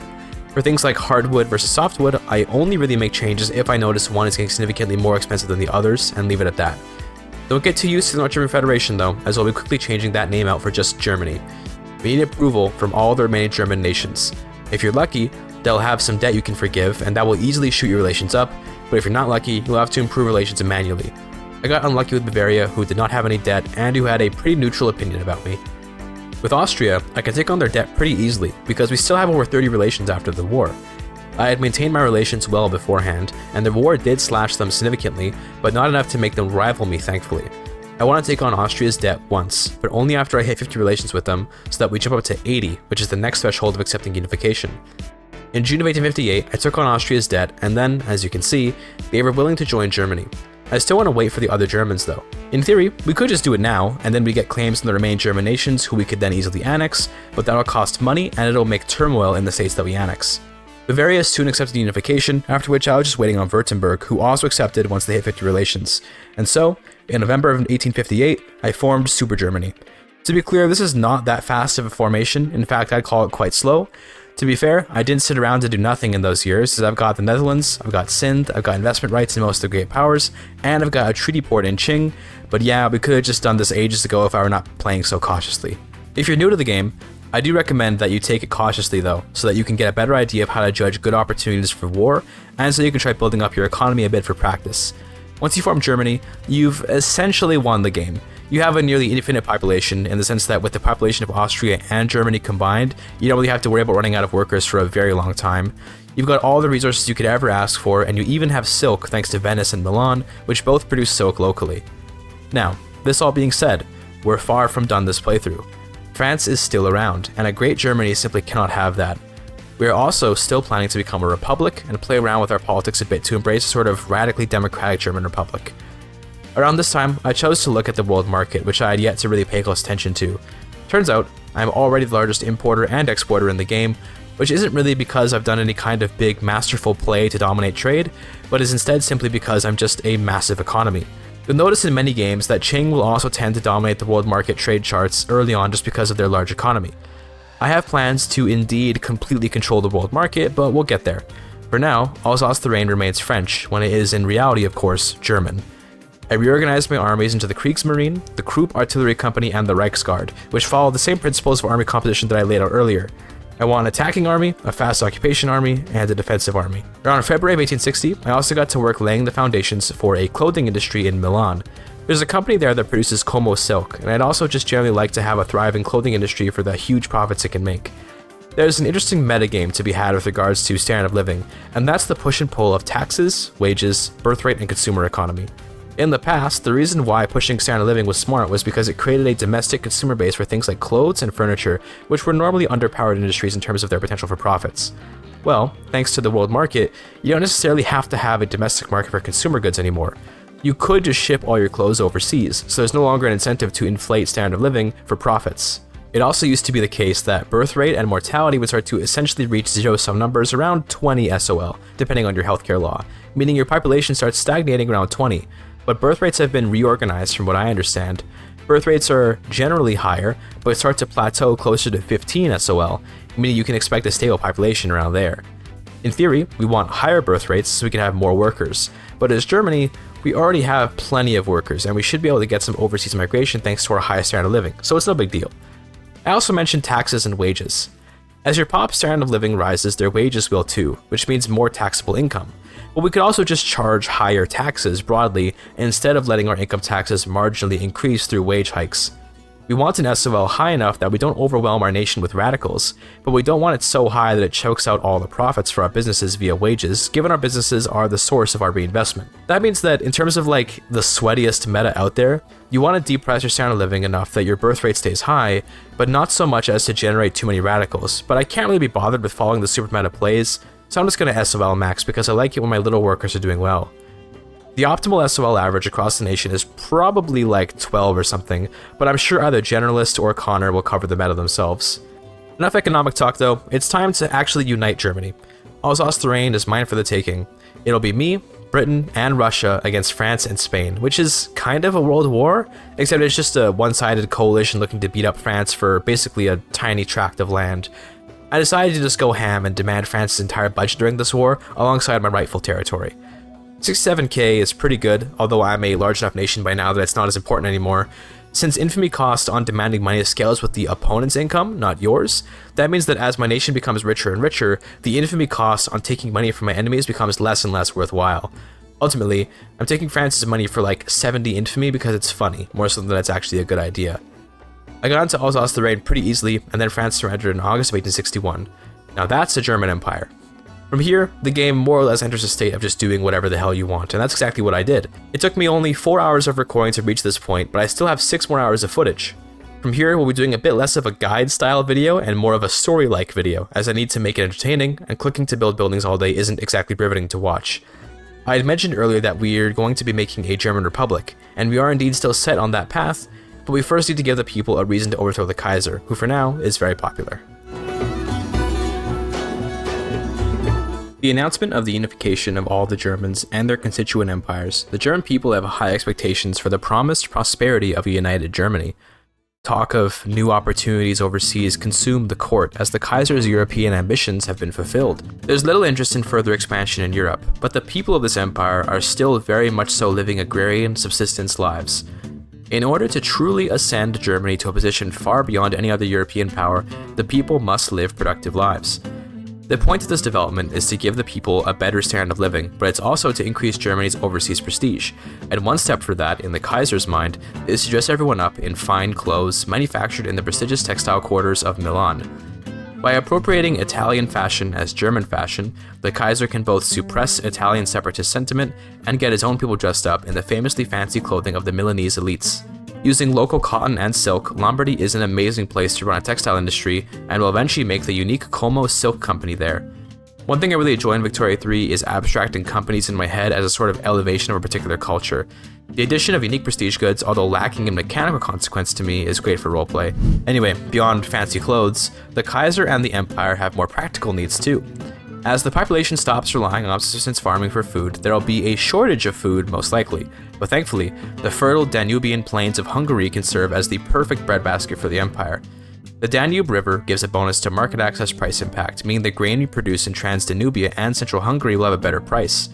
For things like hardwood versus softwood, I only really make changes if I notice one is getting significantly more expensive than the others, and leave it at that. Don't get too used to the North German Federation though, as we'll be quickly changing that name out for just Germany. We need approval from all the remaining German nations. If you're lucky, they'll have some debt you can forgive, and that will easily shoot your relations up, but if you're not lucky, you'll have to improve relations manually. I got unlucky with Bavaria, who did not have any debt and who had a pretty neutral opinion about me. With Austria, I can take on their debt pretty easily because we still have over 30 relations after the war. I had maintained my relations well beforehand, and the war did slash them significantly, but not enough to make them rival me, thankfully. I want to take on Austria's debt once, but only after I hit 50 relations with them, so that we jump up to 80, which is the next threshold of accepting unification. In June of 1858, I took on Austria's debt, and then, as you can see, they were willing to join Germany. I still want to wait for the other Germans though. In theory, we could just do it now, and then we get claims from the remaining German nations who we could then easily annex, but that'll cost money and it'll make turmoil in the states that we annex. Bavaria soon accepted unification, after which I was just waiting on Württemberg, who also accepted once they hit 50 relations. And so, in November of 1858, I formed Super Germany. To be clear, this is not that fast of a formation, in fact I'd call it quite slow. To be fair, I didn't sit around to do nothing in those years, as I've got the Netherlands, I've got Sindh, I've got investment rights in most of the great powers, and I've got a treaty port in Qing, but yeah, we could have just done this ages ago if I were not playing so cautiously. If you're new to the game, I do recommend that you take it cautiously though, so that you can get a better idea of how to judge good opportunities for war, and so you can try building up your economy a bit for practice. Once you form Germany, you've essentially won the game. You have a nearly infinite population in the sense that with the population of Austria and Germany combined, you don't really have to worry about running out of workers for a very long time. You've got all the resources you could ever ask for, and you even have silk thanks to Venice and Milan, which both produce silk locally. Now, this all being said, we're far from done this playthrough. France is still around, and a great Germany simply cannot have that. We are also still planning to become a republic and play around with our politics a bit to embrace a sort of radically democratic German republic. Around this time, I chose to look at the world market, which I had yet to really pay close attention to. Turns out, I'm already the largest importer and exporter in the game, which isn't really because I've done any kind of big masterful play to dominate trade, but is instead simply because I'm just a massive economy. You'll notice in many games that Qing will also tend to dominate the world market trade charts early on just because of their large economy. I have plans to indeed completely control the world market, but we'll get there. For now, Alsace-Lorraine remains French, when it is in reality, of course, German. I reorganized my armies into the Kriegsmarine, the Krupp Artillery Company, and the Reichsguard, which follow the same principles of army composition that I laid out earlier. I want an attacking army, a fast occupation army, and a defensive army. Around February of 1860, I also got to work laying the foundations for a clothing industry in Milan. There's a company there that produces Como silk, and I'd also just generally like to have a thriving clothing industry for the huge profits it can make. There's an interesting metagame to be had with regards to standard of living, and that's the push and pull of taxes, wages, birth rate, and consumer economy. In the past, the reason why pushing standard of living was smart was because it created a domestic consumer base for things like clothes and furniture, which were normally underpowered industries in terms of their potential for profits. Well, thanks to the world market, you don't necessarily have to have a domestic market for consumer goods anymore. You could just ship all your clothes overseas, so there's no longer an incentive to inflate standard of living for profits. It also used to be the case that birth rate and mortality would start to essentially reach zero-sum numbers around 20 SOL, depending on your healthcare law, meaning your population starts stagnating around 20. But birth rates have been reorganized from what I understand. Birth rates are generally higher, but start to plateau closer to 15 SOL, meaning you can expect a stable population around there. In theory, we want higher birth rates so we can have more workers, but as Germany, we already have plenty of workers, and we should be able to get some overseas migration thanks to our high standard of living, so it's no big deal. I also mentioned taxes and wages. As your pop standard of living rises, their wages will too, which means more taxable income. But we could also just charge higher taxes broadly instead of letting our income taxes marginally increase through wage hikes. We want an SOL high enough that we don't overwhelm our nation with radicals, but we don't want it so high that it chokes out all the profits for our businesses via wages, given our businesses are the source of our reinvestment. That means that in terms of like the sweatiest meta out there, you want to depress your standard of living enough that your birth rate stays high, but not so much as to generate too many radicals. But I can't really be bothered with following the super meta plays, so I'm just going to SOL max because I like it when my little workers are doing well. The optimal SOL average across the nation is probably like 12 or something, but I'm sure either Generalist or Connor will cover the meta themselves. Enough economic talk though, it's time to actually unite Germany. Alsace-Lorraine is mine for the taking. It'll be me, Britain, and Russia against France and Spain, which is kind of a world war, except it's just a one-sided coalition looking to beat up France for basically a tiny tract of land. I decided to just go ham and demand France's entire budget during this war, alongside my rightful territory. 67k is pretty good, although I'm a large enough nation by now that it's not as important anymore. Since infamy cost on demanding money scales with the opponent's income, not yours, that means that as my nation becomes richer and richer, the infamy cost on taking money from my enemies becomes less and less worthwhile. Ultimately, I'm taking France's money for like 70 infamy because it's funny, more so than it's actually a good idea. I got into Alsace-Lorraine pretty easily, and then France surrendered in August of 1861. Now that's a German empire. From here, the game more or less enters a state of just doing whatever the hell you want, and that's exactly what I did. It took me only 4 hours of recording to reach this point, but I still have 6 more hours of footage. From here, we'll be doing a bit less of a guide-style video and more of a story-like video, as I need to make it entertaining, and clicking to build buildings all day isn't exactly riveting to watch. I had mentioned earlier that we're going to be making a German Republic, and we are indeed still set on that path, but we first need to give the people a reason to overthrow the Kaiser, who for now is very popular. The announcement of the unification of all the Germans and their constituent empires, the German people have high expectations for the promised prosperity of a united Germany. Talk of new opportunities overseas consumed the court as the Kaiser's European ambitions have been fulfilled. There's little interest in further expansion in Europe, but the people of this empire are still very much so living agrarian subsistence lives. In order to truly ascend Germany to a position far beyond any other European power, the people must live productive lives. The point of this development is to give the people a better standard of living, but it's also to increase Germany's overseas prestige. And one step for that, in the Kaiser's mind, is to dress everyone up in fine clothes manufactured in the prestigious textile quarters of Milan. By appropriating Italian fashion as German fashion, the Kaiser can both suppress Italian separatist sentiment and get his own people dressed up in the famously fancy clothing of the Milanese elites. Using local cotton and silk, Lombardy is an amazing place to run a textile industry and will eventually make the unique Como Silk Company there. One thing I really enjoy in Victoria 3 is abstracting companies in my head as a sort of elevation of a particular culture. The addition of unique prestige goods, although lacking in mechanical consequence to me, is great for roleplay. Anyway, beyond fancy clothes, the Kaiser and the Empire have more practical needs too. As the population stops relying on subsistence farming for food, there will be a shortage of food, most likely. But thankfully, the fertile Danubian plains of Hungary can serve as the perfect breadbasket for the Empire. The Danube River gives a bonus to market access price impact, meaning the grain we produce in Trans-Danubia and Central Hungary will have a better price.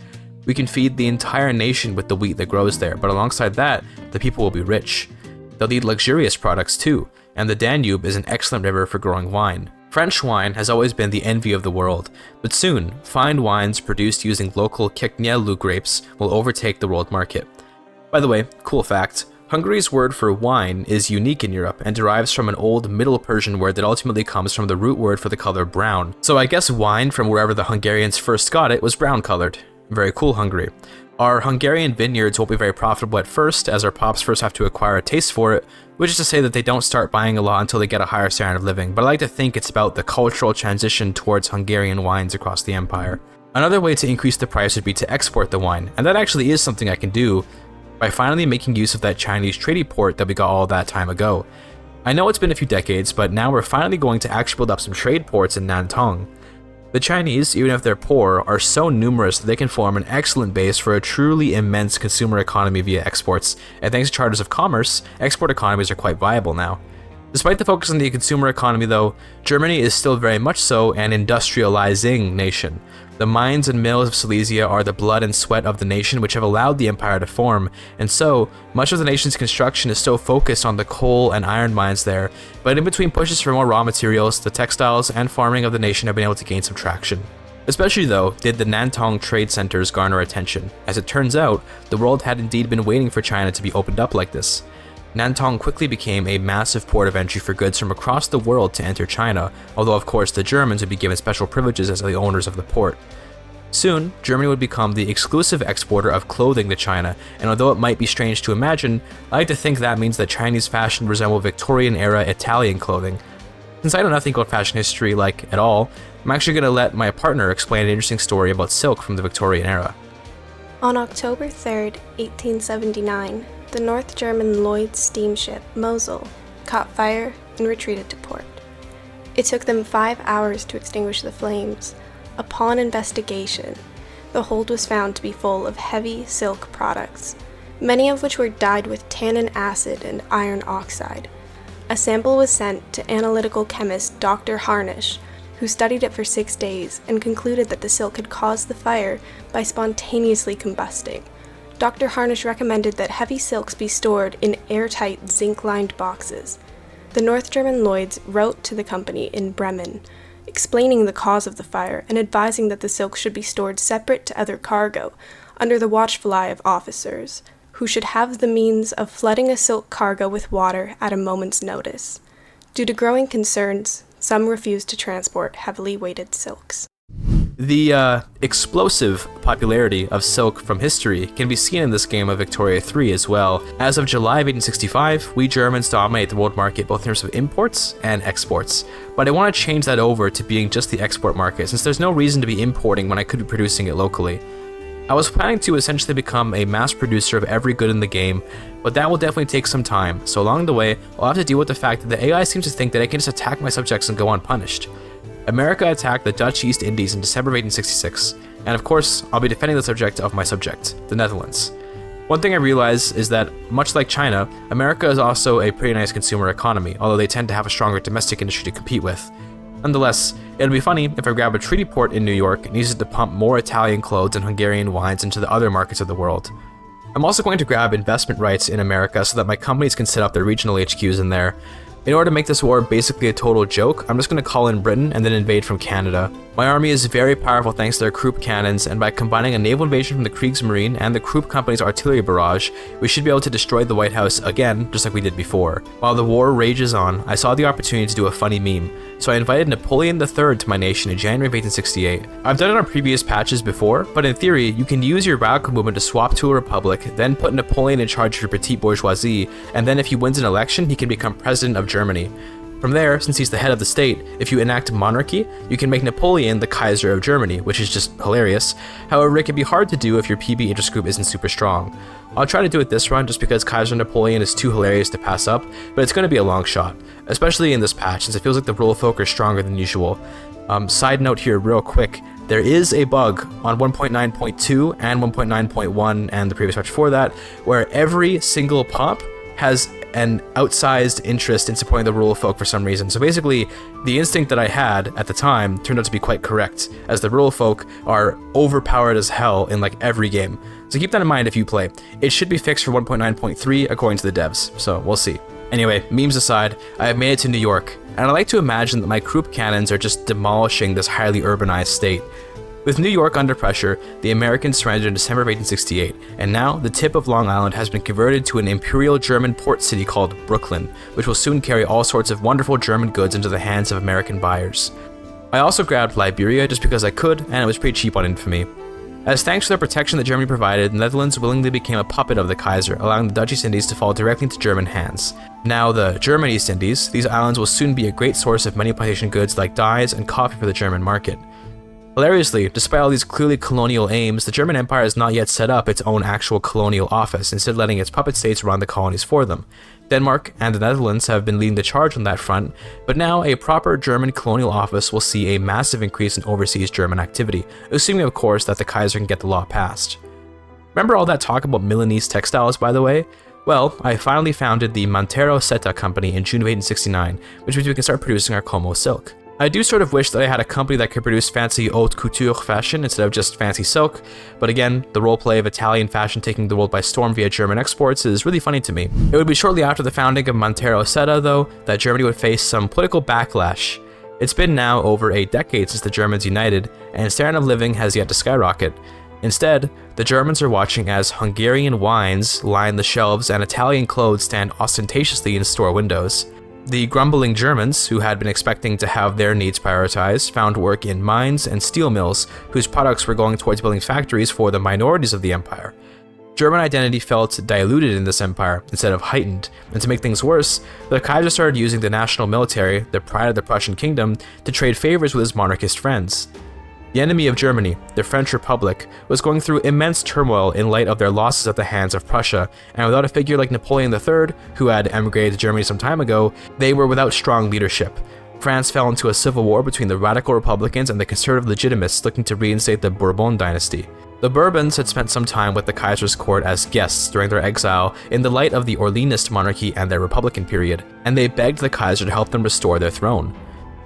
We can feed the entire nation with the wheat that grows there, but alongside that, the people will be rich. They'll need luxurious products too, and the Danube is an excellent river for growing wine. French wine has always been the envy of the world, but soon, fine wines produced using local Cegnielu grapes will overtake the world market. By the way, cool fact, Hungary's word for wine is unique in Europe and derives from an old Middle Persian word that ultimately comes from the root word for the color brown. So I guess wine from wherever the Hungarians first got it was brown colored. Very cool, Hungary. Our Hungarian vineyards won't be very profitable at first, as our pops first have to acquire a taste for it, which is to say that they don't start buying a lot until they get a higher standard of living, but I like to think it's about the cultural transition towards Hungarian wines across the empire. Another way to increase the price would be to export the wine, and that actually is something I can do by finally making use of that Chinese trading port that we got all that time ago. I know it's been a few decades, but now we're finally going to actually build up some trade ports in Nantong. The Chinese, even if they're poor, are so numerous that they can form an excellent base for a truly immense consumer economy via exports, and thanks to charters of commerce, export economies are quite viable now. Despite the focus on the consumer economy though, Germany is still very much so an industrializing nation. The mines and mills of Silesia are the blood and sweat of the nation which have allowed the empire to form, and so, much of the nation's construction is still focused on the coal and iron mines there, but in between pushes for more raw materials, the textiles and farming of the nation have been able to gain some traction. Especially though, did the Nantong trade centers garner attention. As it turns out, the world had indeed been waiting for China to be opened up like this. Nantong quickly became a massive port of entry for goods from across the world to enter China, although of course the Germans would be given special privileges as the owners of the port. Soon, Germany would become the exclusive exporter of clothing to China, and although it might be strange to imagine, I like to think that means that Chinese fashion resembles Victorian-era Italian clothing. Since I know nothing about fashion history, like, at all, I'm actually going to let my partner explain an interesting story about silk from the Victorian era. On October 3rd, 1879, the North German Lloyd's steamship Mosel caught fire and retreated to port. It took them 5 hours to extinguish the flames. Upon investigation, the hold was found to be full of heavy silk products, many of which were dyed with tannin acid and iron oxide. A sample was sent to analytical chemist Dr. Harnisch, who studied it for 6 days and concluded that the silk had caused the fire by spontaneously combusting. Dr. Harnisch recommended that heavy silks be stored in airtight zinc-lined boxes. The North German Lloyds wrote to the company in Bremen, explaining the cause of the fire and advising that the silk should be stored separate to other cargo, under the watchful eye of officers, who should have the means of flooding a silk cargo with water at a moment's notice. Due to growing concerns, some refused to transport heavily weighted silks. The explosive popularity of silk from history can be seen in this game of Victoria 3 as well. As of July of 1865, we Germans dominate the world market both in terms of imports and exports. But I want to change that over to being just the export market, since there's no reason to be importing when I could be producing it locally. I was planning to essentially become a mass producer of every good in the game, but that will definitely take some time, so along the way, I'll have to deal with the fact that the AI seems to think that I can just attack my subjects and go unpunished. America attacked the Dutch East Indies in December of 1866, and of course, I'll be defending the subject of my subject, the Netherlands. One thing I realize is that, much like China, America is also a pretty nice consumer economy, although they tend to have a stronger domestic industry to compete with. Nonetheless, it'll be funny if I grab a treaty port in New York and use it to pump more Italian clothes and Hungarian wines into the other markets of the world. I'm also going to grab investment rights in America so that my companies can set up their regional HQs in there. In order to make this war basically a total joke, I'm just going to call in Britain and then invade from Canada. My army is very powerful thanks to their Krupp cannons, and by combining a naval invasion from the Kriegsmarine and the Krupp Company's artillery barrage, we should be able to destroy the White House again, just like we did before. While the war rages on, I saw the opportunity to do a funny meme, so I invited Napoleon III to my nation in January of 1868. I've done it on previous patches before, but in theory, you can use your radical movement to swap to a republic, then put Napoleon in charge of your petite bourgeoisie, and then if he wins an election, he can become president of Germany. From there, since he's the head of the state, if you enact monarchy, you can make Napoleon the Kaiser of Germany, which is just hilarious. However, it can be hard to do if your PB interest group isn't super strong. I'll try to do it this run just because Kaiser Napoleon is too hilarious to pass up, but it's going to be a long shot, especially in this patch since it feels like the rule of folk are stronger than usual. Side note here real quick, there is a bug on 1.9.2 and 1.9.1 and the previous patch before that, where every single pop has an outsized interest in supporting the rule of folk for some reason. So basically, the instinct that I had at the time turned out to be quite correct, as the rule of folk are overpowered as hell in like every game. So keep that in mind if you play. It should be fixed for 1.9.3 according to the devs, so we'll see. Anyway, memes aside, I have made it to New York, and I like to imagine that my Krupp cannons are just demolishing this highly urbanized state. With New York under pressure, the Americans surrendered in December of 1868, and now the tip of Long Island has been converted to an imperial German port city called Brooklyn, which will soon carry all sorts of wonderful German goods into the hands of American buyers. I also grabbed Liberia just because I could, and it was pretty cheap on infamy. As thanks for the protection that Germany provided, the Netherlands willingly became a puppet of the Kaiser, allowing the Dutch East Indies to fall directly into German hands. Now the German East Indies, these islands will soon be a great source of many plantation goods like dyes and coffee for the German market. Hilariously, despite all these clearly colonial aims, the German Empire has not yet set up its own actual colonial office, instead letting its puppet states run the colonies for them. Denmark and the Netherlands have been leading the charge on that front, but now a proper German colonial office will see a massive increase in overseas German activity, assuming of course that the Kaiser can get the law passed. Remember all that talk about Milanese textiles, by the way? Well, I finally founded the Montero Seta company in June of 1869, which means we can start producing our Como silk. I do sort of wish that I had a company that could produce fancy haute couture fashion instead of just fancy silk, but again, the roleplay of Italian fashion taking the world by storm via German exports is really funny to me. It would be shortly after the founding of Montero Seta, though, that Germany would face some political backlash. It's been now over a decade since the Germans united, and standard of living has yet to skyrocket. Instead, the Germans are watching as Hungarian wines line the shelves and Italian clothes stand ostentatiously in store windows. The grumbling Germans, who had been expecting to have their needs prioritized, found work in mines and steel mills, whose products were going towards building factories for the minorities of the empire. German identity felt diluted in this empire instead of heightened, and to make things worse, the Kaiser started using the national military, the pride of the Prussian kingdom, to trade favors with his monarchist friends. The enemy of Germany, the French Republic, was going through immense turmoil in light of their losses at the hands of Prussia, and without a figure like Napoleon III, who had emigrated to Germany some time ago, they were without strong leadership. France fell into a civil war between the radical Republicans and the conservative Legitimists looking to reinstate the Bourbon dynasty. The Bourbons had spent some time with the Kaiser's court as guests during their exile in the light of the Orleanist monarchy and their Republican period, and they begged the Kaiser to help them restore their throne.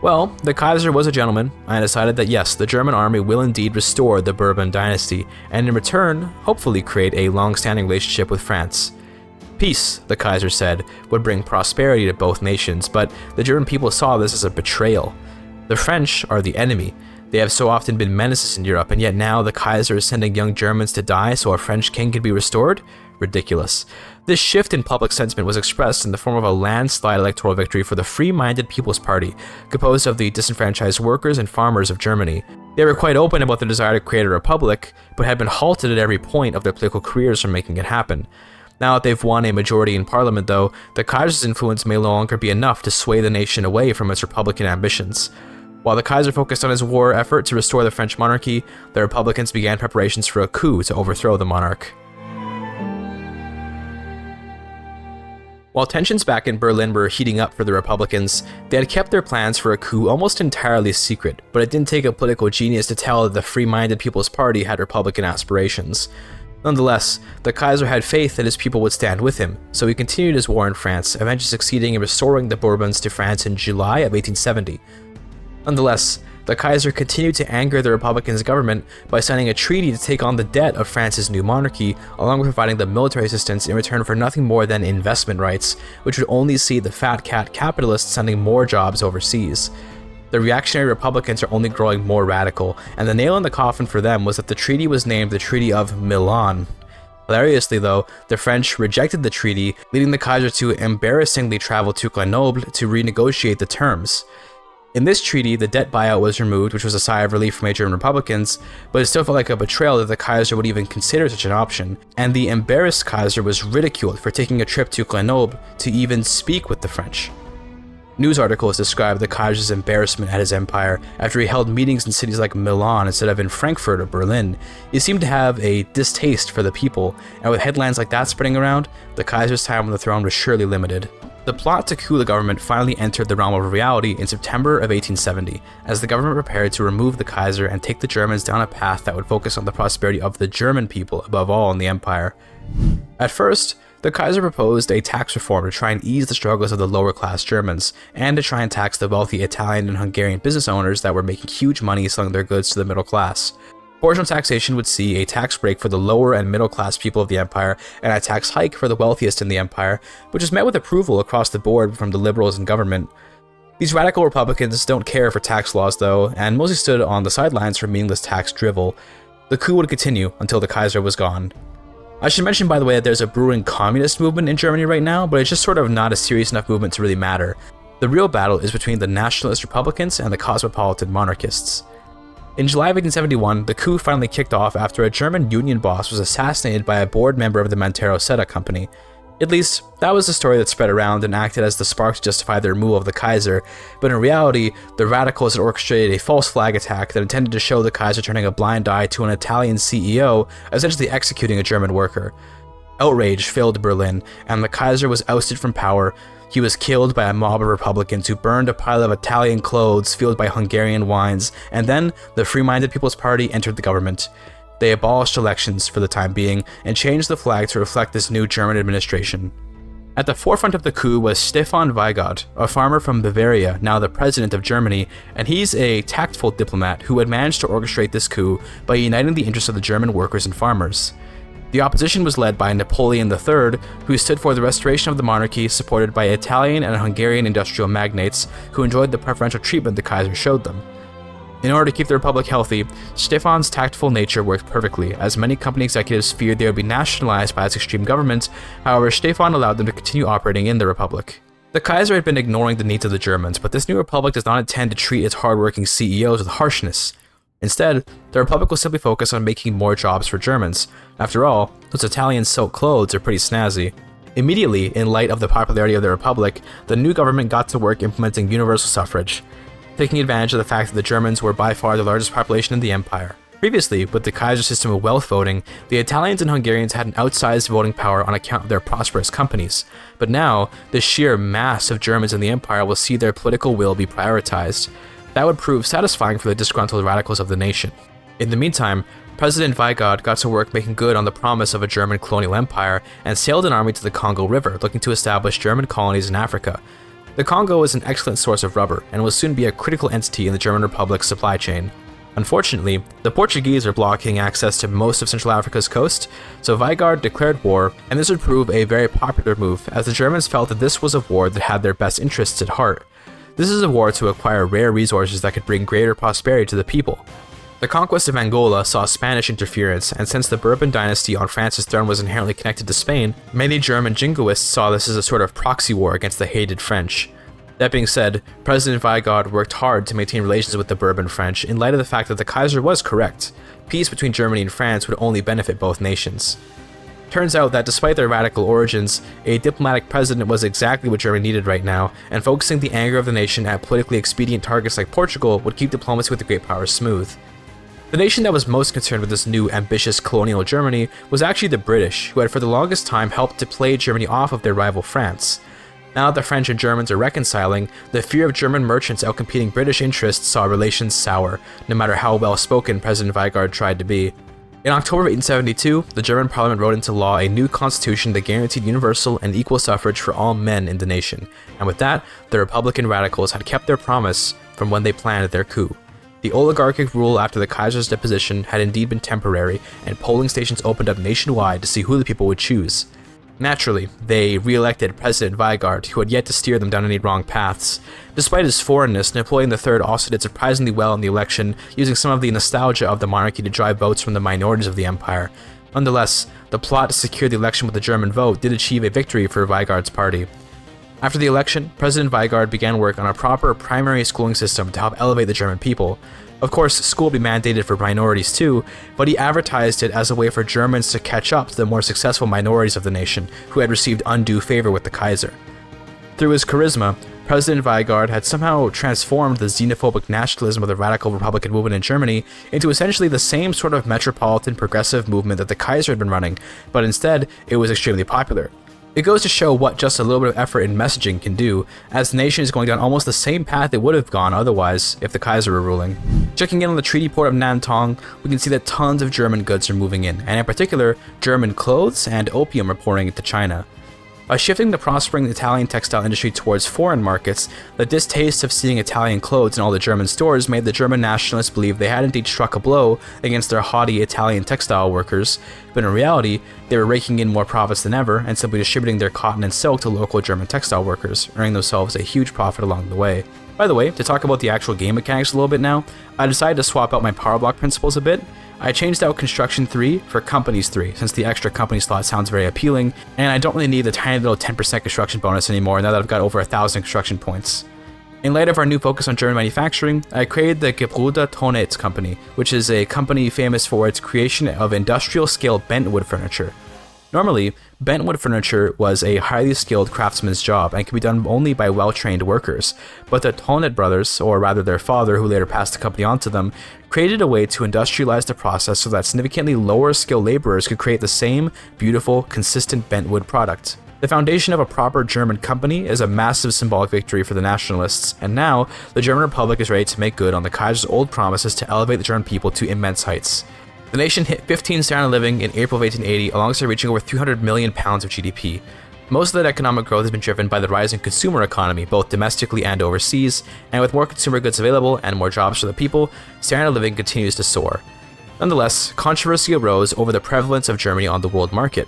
Well, the Kaiser was a gentleman, and decided that yes, the German army will indeed restore the Bourbon dynasty, and in return, hopefully create a long-standing relationship with France. Peace, the Kaiser said, would bring prosperity to both nations, but the German people saw this as a betrayal. The French are the enemy. They have so often been menaces in Europe, and yet now the Kaiser is sending young Germans to die so a French king could be restored? Ridiculous. This shift in public sentiment was expressed in the form of a landslide electoral victory for the Free-Minded People's Party, composed of the disenfranchised workers and farmers of Germany. They were quite open about their desire to create a republic, but had been halted at every point of their political careers from making it happen. Now that they've won a majority in parliament, though, the Kaiser's influence may no longer be enough to sway the nation away from its republican ambitions. While the Kaiser focused on his war effort to restore the French monarchy, the Republicans began preparations for a coup to overthrow the monarch. While tensions back in Berlin were heating up for the Republicans, they had kept their plans for a coup almost entirely secret, but it didn't take a political genius to tell that the Free-Minded People's Party had Republican aspirations. Nonetheless, the Kaiser had faith that his people would stand with him, so he continued his war in France, eventually succeeding in restoring the Bourbons to France in July of 1870. Nonetheless, the Kaiser continued to anger the Republicans' government by signing a treaty to take on the debt of France's new monarchy, along with providing them military assistance in return for nothing more than investment rights, which would only see the fat cat capitalists sending more jobs overseas. The reactionary Republicans are only growing more radical, and the nail in the coffin for them was that the treaty was named the Treaty of Milan. Hilariously though, the French rejected the treaty, leading the Kaiser to embarrassingly travel to Grenoble to renegotiate the terms. In this treaty, the debt buyout was removed, which was a sigh of relief for many German Republicans, but it still felt like a betrayal that the Kaiser would even consider such an option, and the embarrassed Kaiser was ridiculed for taking a trip to Grenoble to even speak with the French. News articles described the Kaiser's embarrassment at his empire after he held meetings in cities like Milan instead of in Frankfurt or Berlin. He seemed to have a distaste for the people, and with headlines like that spreading around, the Kaiser's time on the throne was surely limited. The plot to coup the government finally entered the realm of reality in September of 1870, as the government prepared to remove the Kaiser and take the Germans down a path that would focus on the prosperity of the German people above all in the empire. At first, the Kaiser proposed a tax reform to try and ease the struggles of the lower class Germans, and to try and tax the wealthy Italian and Hungarian business owners that were making huge money selling their goods to the middle class. Proportional taxation would see a tax break for the lower and middle class people of the empire, and a tax hike for the wealthiest in the empire, which was met with approval across the board from the liberals in government. These radical Republicans don't care for tax laws though, and mostly stood on the sidelines for meaningless tax drivel. The coup would continue until the Kaiser was gone. I should mention, by the way, that there's a brewing communist movement in Germany right now, but it's just sort of not a serious enough movement to really matter. The real battle is between the nationalist Republicans and the cosmopolitan monarchists. In July of 1871, the coup finally kicked off after a German union boss was assassinated by a board member of the Mantero Seta Company. At least, that was the story that spread around and acted as the spark to justify the removal of the Kaiser, but in reality, the radicals had orchestrated a false flag attack that intended to show the Kaiser turning a blind eye to an Italian CEO, essentially executing a German worker. Outrage filled Berlin, and the Kaiser was ousted from power. He was killed by a mob of Republicans who burned a pile of Italian clothes fueled by Hungarian wines, and then the Free-Minded People's Party entered the government. They abolished elections for the time being and changed the flag to reflect this new German administration. At the forefront of the coup was Stefan Weigand, a farmer from Bavaria, now the president of Germany, and he's a tactful diplomat who had managed to orchestrate this coup by uniting the interests of the German workers and farmers. The opposition was led by Napoleon III, who stood for the restoration of the monarchy, supported by Italian and Hungarian industrial magnates who enjoyed the preferential treatment the Kaiser showed them. In order to keep the republic healthy, Stefan's tactful nature worked perfectly, as many company executives feared they would be nationalized by its extreme government. However, Stefan allowed them to continue operating in the republic. The Kaiser had been ignoring the needs of the Germans, but this new republic does not intend to treat its hardworking CEOs with harshness. Instead, the republic will simply focus on making more jobs for Germans. After all, those Italian silk clothes are pretty snazzy. Immediately, in light of the popularity of the republic, the new government got to work implementing universal suffrage, taking advantage of the fact that the Germans were by far the largest population in the empire. Previously, with the Kaiser system of wealth voting, the Italians and Hungarians had an outsized voting power on account of their prosperous companies, but now, the sheer mass of Germans in the empire will see their political will be prioritized. That would prove satisfying for the disgruntled radicals of the nation. In the meantime, President Weigand got to work making good on the promise of a German colonial empire and sailed an army to the Congo River looking to establish German colonies in Africa. The Congo is an excellent source of rubber and will soon be a critical entity in the German Republic's supply chain. Unfortunately, the Portuguese are blocking access to most of Central Africa's coast, so Weigand declared war, and this would prove a very popular move as the Germans felt that this was a war that had their best interests at heart. This is a war to acquire rare resources that could bring greater prosperity to the people. The conquest of Angola saw Spanish interference, and since the Bourbon dynasty on France's throne was inherently connected to Spain, many German jingoists saw this as a sort of proxy war against the hated French. That being said, President Weigand worked hard to maintain relations with the Bourbon French in light of the fact that the Kaiser was correct. Peace between Germany and France would only benefit both nations. Turns out that despite their radical origins, a diplomatic president was exactly what Germany needed right now, and focusing the anger of the nation at politically expedient targets like Portugal would keep diplomacy with the great powers smooth. The nation that was most concerned with this new, ambitious colonial Germany was actually the British, who had for the longest time helped to play Germany off of their rival France. Now that the French and Germans are reconciling, the fear of German merchants outcompeting British interests saw relations sour, no matter how well-spoken President Weigand tried to be. In October of 1872, the German parliament wrote into law a new constitution that guaranteed universal and equal suffrage for all men in the nation, and with that, the Republican radicals had kept their promise from when they planned their coup. The oligarchic rule after the Kaiser's deposition had indeed been temporary, and polling stations opened up nationwide to see who the people would choose. Naturally, they re-elected President Weigand, who had yet to steer them down any wrong paths. Despite his foreignness, Napoleon III also did surprisingly well in the election, using some of the nostalgia of the monarchy to drive votes from the minorities of the empire. Nonetheless, the plot to secure the election with the German vote did achieve a victory for Weigand's party. After the election, President Weigand began work on a proper primary schooling system to help elevate the German people. Of course, school would be mandated for minorities too, but he advertised it as a way for Germans to catch up to the more successful minorities of the nation, who had received undue favor with the Kaiser. Through his charisma, President Weigand had somehow transformed the xenophobic nationalism of the radical Republican movement in Germany into essentially the same sort of metropolitan progressive movement that the Kaiser had been running, but instead, it was extremely popular. It goes to show what just a little bit of effort in messaging can do, as the nation is going down almost the same path it would have gone otherwise if the Kaiser were ruling. Checking in on the treaty port of Nantong, we can see that tons of German goods are moving in, and in particular, German clothes and opium are pouring into China. By shifting the prospering Italian textile industry towards foreign markets, the distaste of seeing Italian clothes in all the German stores made the German nationalists believe they had indeed struck a blow against their haughty Italian textile workers, but in reality, they were raking in more profits than ever and simply distributing their cotton and silk to local German textile workers, earning themselves a huge profit along the way. By the way, to talk about the actual game mechanics a little bit now, I decided to swap out my power block principles a bit. I changed out Construction 3 for Companies 3, since the extra company slot sounds very appealing, and I don't really need the tiny little 10% construction bonus anymore now that I've got over 1,000 construction points. In light of our new focus on German manufacturing, I created the Gebrüder Tonetz company, which is a company famous for its creation of industrial-scale bentwood furniture. Normally, bentwood furniture was a highly skilled craftsman's job and could be done only by well-trained workers, but the Tonet brothers, or rather their father who later passed the company on to them, created a way to industrialize the process so that significantly lower-skilled laborers could create the same beautiful, consistent bentwood product. The foundation of a proper German company is a massive symbolic victory for the nationalists, and now the German Republic is ready to make good on the Kaiser's old promises to elevate the German people to immense heights. The nation hit 15 standard of living in April of 1880 alongside reaching over £300 million of GDP. Most of that economic growth has been driven by the rising consumer economy, both domestically and overseas, and with more consumer goods available and more jobs for the people, standard of living continues to soar. Nonetheless, controversy arose over the prevalence of Germany on the world market.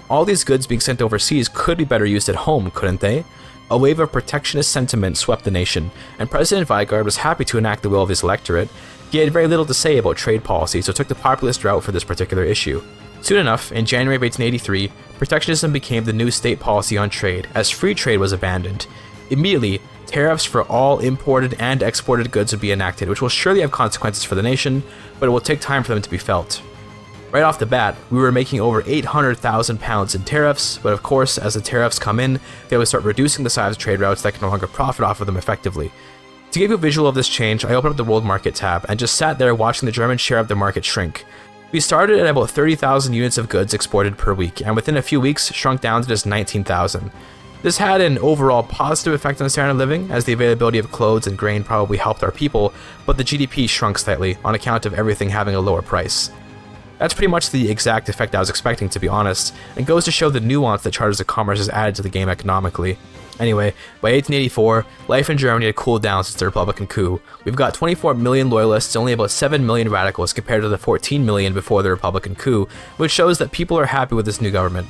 All these goods being sent overseas could be better used at home, couldn't they? A wave of protectionist sentiment swept the nation, and President Weigand was happy to enact the will of his electorate. He had very little to say about trade policy, so took the populist route for this particular issue. Soon enough, in January of 1883, protectionism became the new state policy on trade, as free trade was abandoned. Immediately, tariffs for all imported and exported goods would be enacted, which will surely have consequences for the nation, but it will take time for them to be felt. Right off the bat, we were making over £800,000 in tariffs, but of course, as the tariffs come in, they would start reducing the size of trade routes that can no longer profit off of them effectively. To give you a visual of this change, I opened up the World Market tab and just sat there watching the German share of the market shrink. We started at about 30,000 units of goods exported per week, and within a few weeks shrunk down to just 19,000. This had an overall positive effect on the standard of living, as the availability of clothes and grain probably helped our people, but the GDP shrunk slightly on account of everything having a lower price. That's pretty much the exact effect I was expecting, to be honest, and goes to show the nuance that charters of commerce has added to the game economically. Anyway, by 1884, life in Germany had cooled down since the Republican coup. We've got 24 million loyalists, only about 7 million radicals compared to the 14 million before the Republican coup, which shows that people are happy with this new government.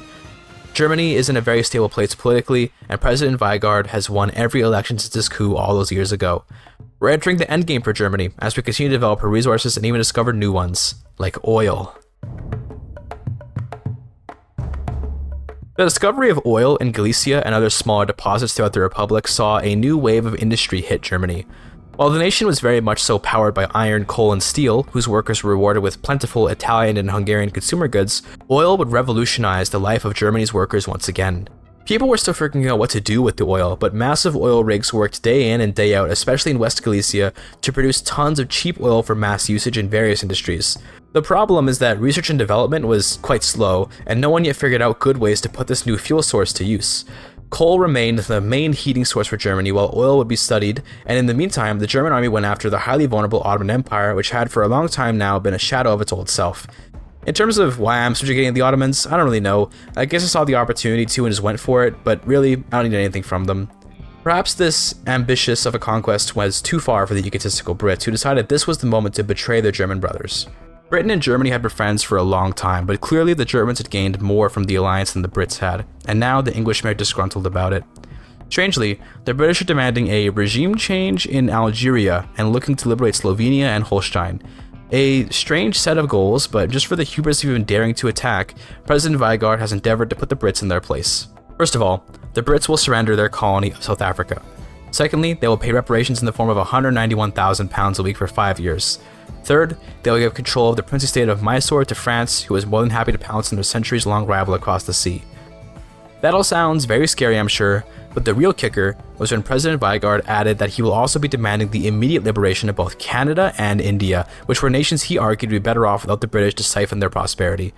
Germany is in a very stable place politically, and President Weigand has won every election since this coup all those years ago. We're entering the endgame for Germany, as we continue to develop her resources and even discover new ones, like oil. The discovery of oil in Galicia and other smaller deposits throughout the Republic saw a new wave of industry hit Germany. While the nation was very much so powered by iron, coal, and steel, whose workers were rewarded with plentiful Italian and Hungarian consumer goods, oil would revolutionize the life of Germany's workers once again. People were still figuring out what to do with the oil, but massive oil rigs worked day in and day out, especially in West Galicia, to produce tons of cheap oil for mass usage in various industries. The problem is that research and development was quite slow, and no one yet figured out good ways to put this new fuel source to use. Coal remained the main heating source for Germany while oil would be studied, and in the meantime, the German army went after the highly vulnerable Ottoman Empire, which had for a long time now been a shadow of its old self. In terms of why I'm subjugating the Ottomans, I don't really know. I guess I saw the opportunity to and just went for it, but really, I don't need anything from them. Perhaps this ambitious of a conquest was too far for the egotistical Brits, who decided this was the moment to betray their German brothers. Britain and Germany had been friends for a long time, but clearly the Germans had gained more from the alliance than the Brits had, and now the Englishmen are disgruntled about it. Strangely, the British are demanding a regime change in Algeria and looking to liberate Slovenia and Holstein. A strange set of goals, but just for the hubris of even daring to attack, President Weigard has endeavored to put the Brits in their place. First of all, the Brits will surrender their colony of South Africa. Secondly, they will pay reparations in the form of £191,000 a week for 5 years. Third, they will give control of the princely state of Mysore to France, who is more than happy to pounce on their centuries-long rival across the sea. That all sounds very scary, I'm sure, but the real kicker was when President Weigard added that he will also be demanding the immediate liberation of both Canada and India, which were nations he argued would be better off without the British to siphon their prosperity.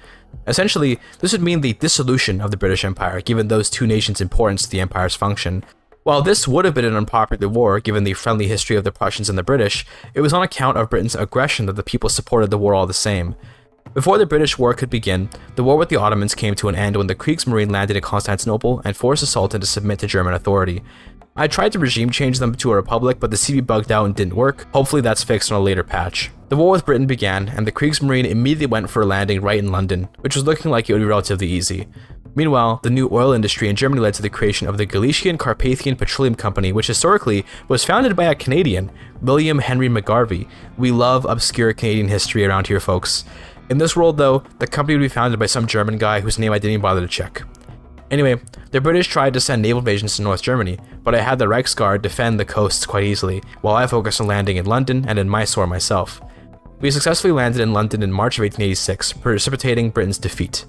Essentially, this would mean the dissolution of the British Empire, given those two nations' importance to the empire's function. While this would have been an unpopular war, given the friendly history of the Prussians and the British, it was on account of Britain's aggression that the people supported the war all the same. Before the British war could begin, the war with the Ottomans came to an end when the Kriegsmarine landed in Constantinople and forced the Sultan to submit to German authority. I tried to regime change them to a republic, but the CB bugged out and didn't work. Hopefully that's fixed on a later patch. The war with Britain began, and the Kriegsmarine immediately went for a landing right in London, which was looking like it would be relatively easy. Meanwhile, the new oil industry in Germany led to the creation of the Galician Carpathian Petroleum Company, which historically was founded by a Canadian, William Henry McGarvey. We love obscure Canadian history around here, folks. In this world, though, the company would be founded by some German guy whose name I didn't even bother to check. Anyway, the British tried to send naval invasions to North Germany, but I had the Reichsguard defend the coasts quite easily, while I focused on landing in London and in Mysore myself. We successfully landed in London in March of 1886, precipitating Britain's defeat.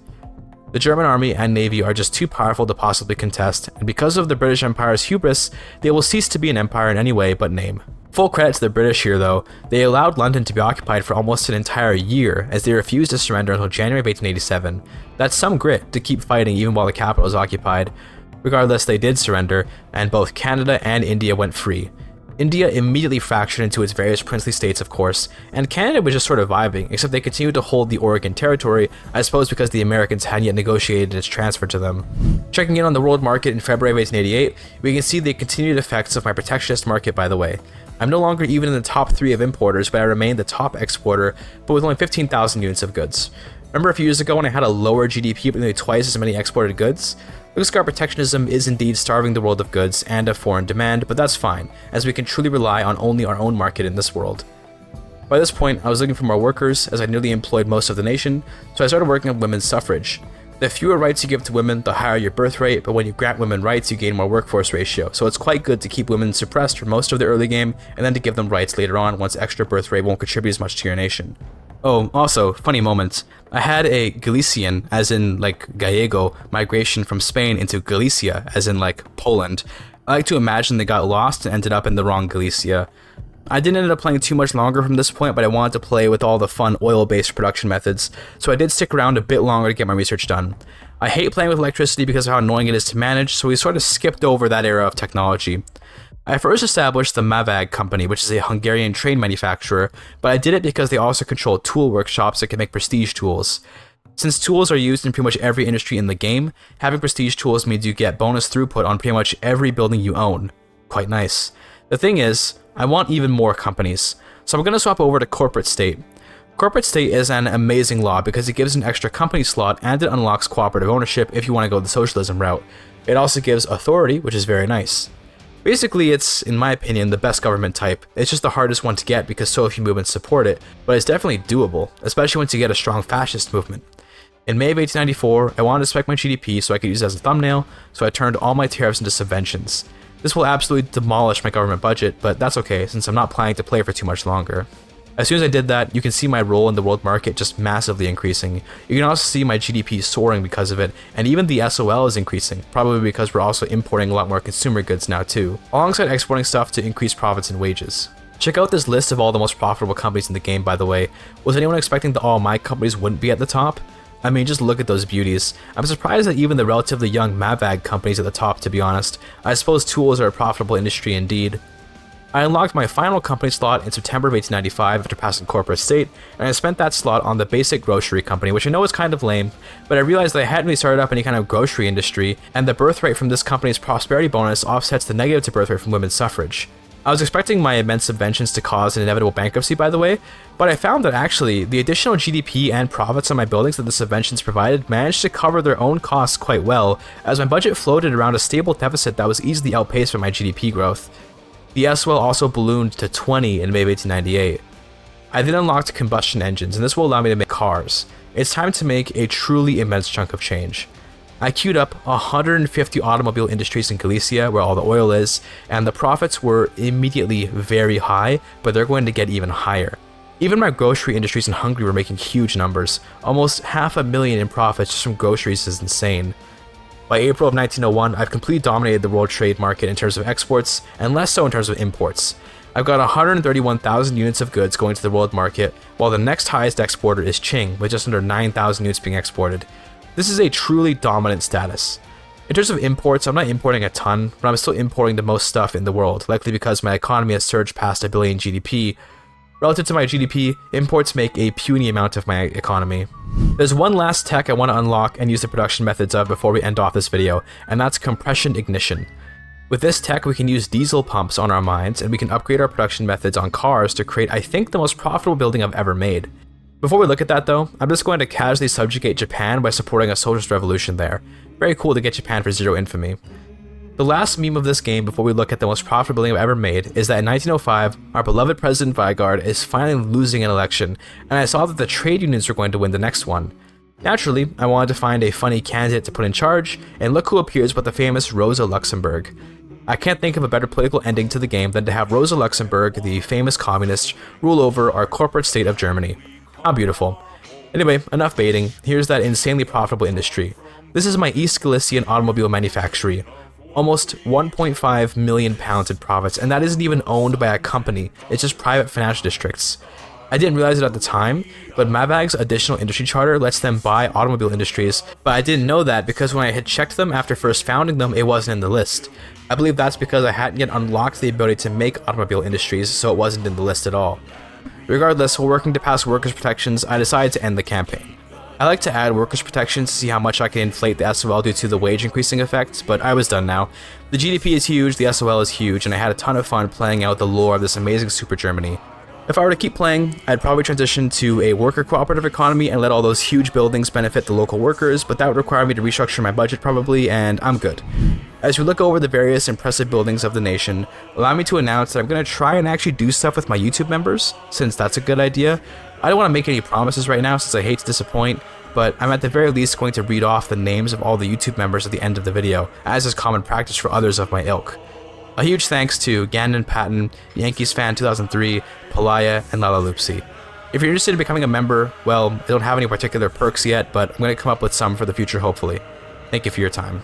The German army and navy are just too powerful to possibly contest, and because of the British Empire's hubris, they will cease to be an empire in any way but name. Full credit to the British here though, they allowed London to be occupied for almost an entire year as they refused to surrender until January of 1887. That's some grit to keep fighting even while the capital is occupied. Regardless, they did surrender, and both Canada and India went free. India immediately fractured into its various princely states, of course, and Canada was just sort of vibing, except they continued to hold the Oregon Territory, I suppose because the Americans hadn't yet negotiated its transfer to them. Checking in on the world market in February of 1888, we can see the continued effects of my protectionist market, by the way. I'm no longer even in the top 3 of importers, but I remain the top exporter, but with only 15,000 units of goods. Remember a few years ago when I had a lower GDP but nearly twice as many exported goods? Looks like our protectionism is indeed starving the world of goods and of foreign demand, but that's fine, as we can truly rely on only our own market in this world. By this point, I was looking for more workers, as I nearly employed most of the nation, so I started working on women's suffrage. The fewer rights you give to women, the higher your birth rate, but when you grant women rights, you gain more workforce ratio, so it's quite good to keep women suppressed for most of the early game, and then to give them rights later on once extra birth rate won't contribute as much to your nation. Oh, also, funny moment. I had a Galician, as in like Gallego, migration from Spain into Galicia, as in like Poland. I like to imagine they got lost and ended up in the wrong Galicia. I didn't end up playing too much longer from this point, but I wanted to play with all the fun oil-based production methods, so I did stick around a bit longer to get my research done. I hate playing with electricity because of how annoying it is to manage, so we sort of skipped over that era of technology. I first established the Mavag company, which is a Hungarian train manufacturer, but I did it because they also control tool workshops that can make prestige tools. Since tools are used in pretty much every industry in the game, having prestige tools means you get bonus throughput on pretty much every building you own. Quite nice. The thing is, I want even more companies, so I'm going to swap over to corporate state. Corporate state is an amazing law because it gives an extra company slot and it unlocks cooperative ownership if you want to go the socialism route. It also gives authority, which is very nice. Basically, it's, in my opinion, the best government type. It's just the hardest one to get because so few movements support it, but it's definitely doable, especially once you get a strong fascist movement. In May of 1894, I wanted to spec my GDP so I could use it as a thumbnail, so I turned all my tariffs into subventions. This will absolutely demolish my government budget, but that's okay since I'm not planning to play for too much longer. As soon as I did that, you can see my role in the world market just massively increasing. You can also see my GDP soaring because of it, and even the SOL is increasing, probably because we're also importing a lot more consumer goods now too, alongside exporting stuff to increase profits and wages. Check out this list of all the most profitable companies in the game, by the way. Was anyone expecting that all my companies wouldn't be at the top? I mean, just look at those beauties. I'm surprised that even the relatively young Mavag companies at the top, to be honest. I suppose tools are a profitable industry indeed. I unlocked my final company slot in September of 1895 after passing corporate state, and I spent that slot on the basic grocery company, which I know is kind of lame, but I realized that I hadn't really started up any kind of grocery industry, and the birth rate from this company's prosperity bonus offsets the negative to birth rate from women's suffrage. I was expecting my immense subventions to cause an inevitable bankruptcy, by the way, but I found that actually, the additional GDP and profits on my buildings that the subventions provided managed to cover their own costs quite well, as my budget floated around a stable deficit that was easily outpaced by my GDP growth. The SOL also ballooned to 20 in May of 1898. I then unlocked combustion engines, and this will allow me to make cars. It's time to make a truly immense chunk of change. I queued up 150 automobile industries in Galicia, where all the oil is, and the profits were immediately very high, but they're going to get even higher. Even my grocery industries in Hungary were making huge numbers. Almost $500,000 in profits just from groceries is insane. By April of 1901, I've completely dominated the world trade market in terms of exports, and less so in terms of imports. I've got 131,000 units of goods going to the world market, while the next highest exporter is Qing, with just under 9,000 units being exported. This is a truly dominant status. In terms of imports, I'm not importing a ton, but I'm still importing the most stuff in the world, likely because my economy has surged past $1 billion GDP. Relative to my GDP, imports make a puny amount of my economy. There's one last tech I want to unlock and use the production methods of before we end off this video, and that's compression ignition. With this tech, we can use diesel pumps on our mines, and we can upgrade our production methods on cars to create, I think, the most profitable building I've ever made. Before we look at that though, I'm just going to casually subjugate Japan by supporting a socialist revolution there. Very cool to get Japan for zero infamy. The last meme of this game before we look at the most profitable building I've ever made is that in 1905, our beloved President Vigard is finally losing an election, and I saw that the trade unions were going to win the next one. Naturally, I wanted to find a funny candidate to put in charge, and look who appears but the famous Rosa Luxemburg. I can't think of a better political ending to the game than to have Rosa Luxemburg, the famous communist, rule over our corporate state of Germany. How beautiful. Anyway, enough baiting, here's that insanely profitable industry. This is my East Galician automobile manufactory. Almost 1.5 million pounds in profits, and that isn't even owned by a company, it's just private financial districts. I didn't realize it at the time, but Mavag's additional industry charter lets them buy automobile industries, but I didn't know that because when I had checked them after first founding them, it wasn't in the list. I believe that's because I hadn't yet unlocked the ability to make automobile industries, so it wasn't in the list at all. Regardless, while working to pass workers' protections, I decided to end the campaign. I like to add workers' protections to see how much I can inflate the SOL due to the wage increasing effect, but I was done now. The GDP is huge, the SOL is huge, and I had a ton of fun playing out the lore of this amazing super Germany. If I were to keep playing, I'd probably transition to a worker cooperative economy and let all those huge buildings benefit the local workers, but that would require me to restructure my budget probably, and I'm good. As we look over the various impressive buildings of the nation, allow me to announce that I'm going to try and actually do stuff with my YouTube members, since that's a good idea. I don't want to make any promises right now since I hate to disappoint, but I'm at the very least going to read off the names of all the YouTube members at the end of the video, as is common practice for others of my ilk. A huge thanks to Gandon Patton, Yankees Fan 2003, Palaya, and Lala Loopsy. If you're interested in becoming a member, well, I don't have any particular perks yet, but I'm going to come up with some for the future hopefully. Thank you for your time.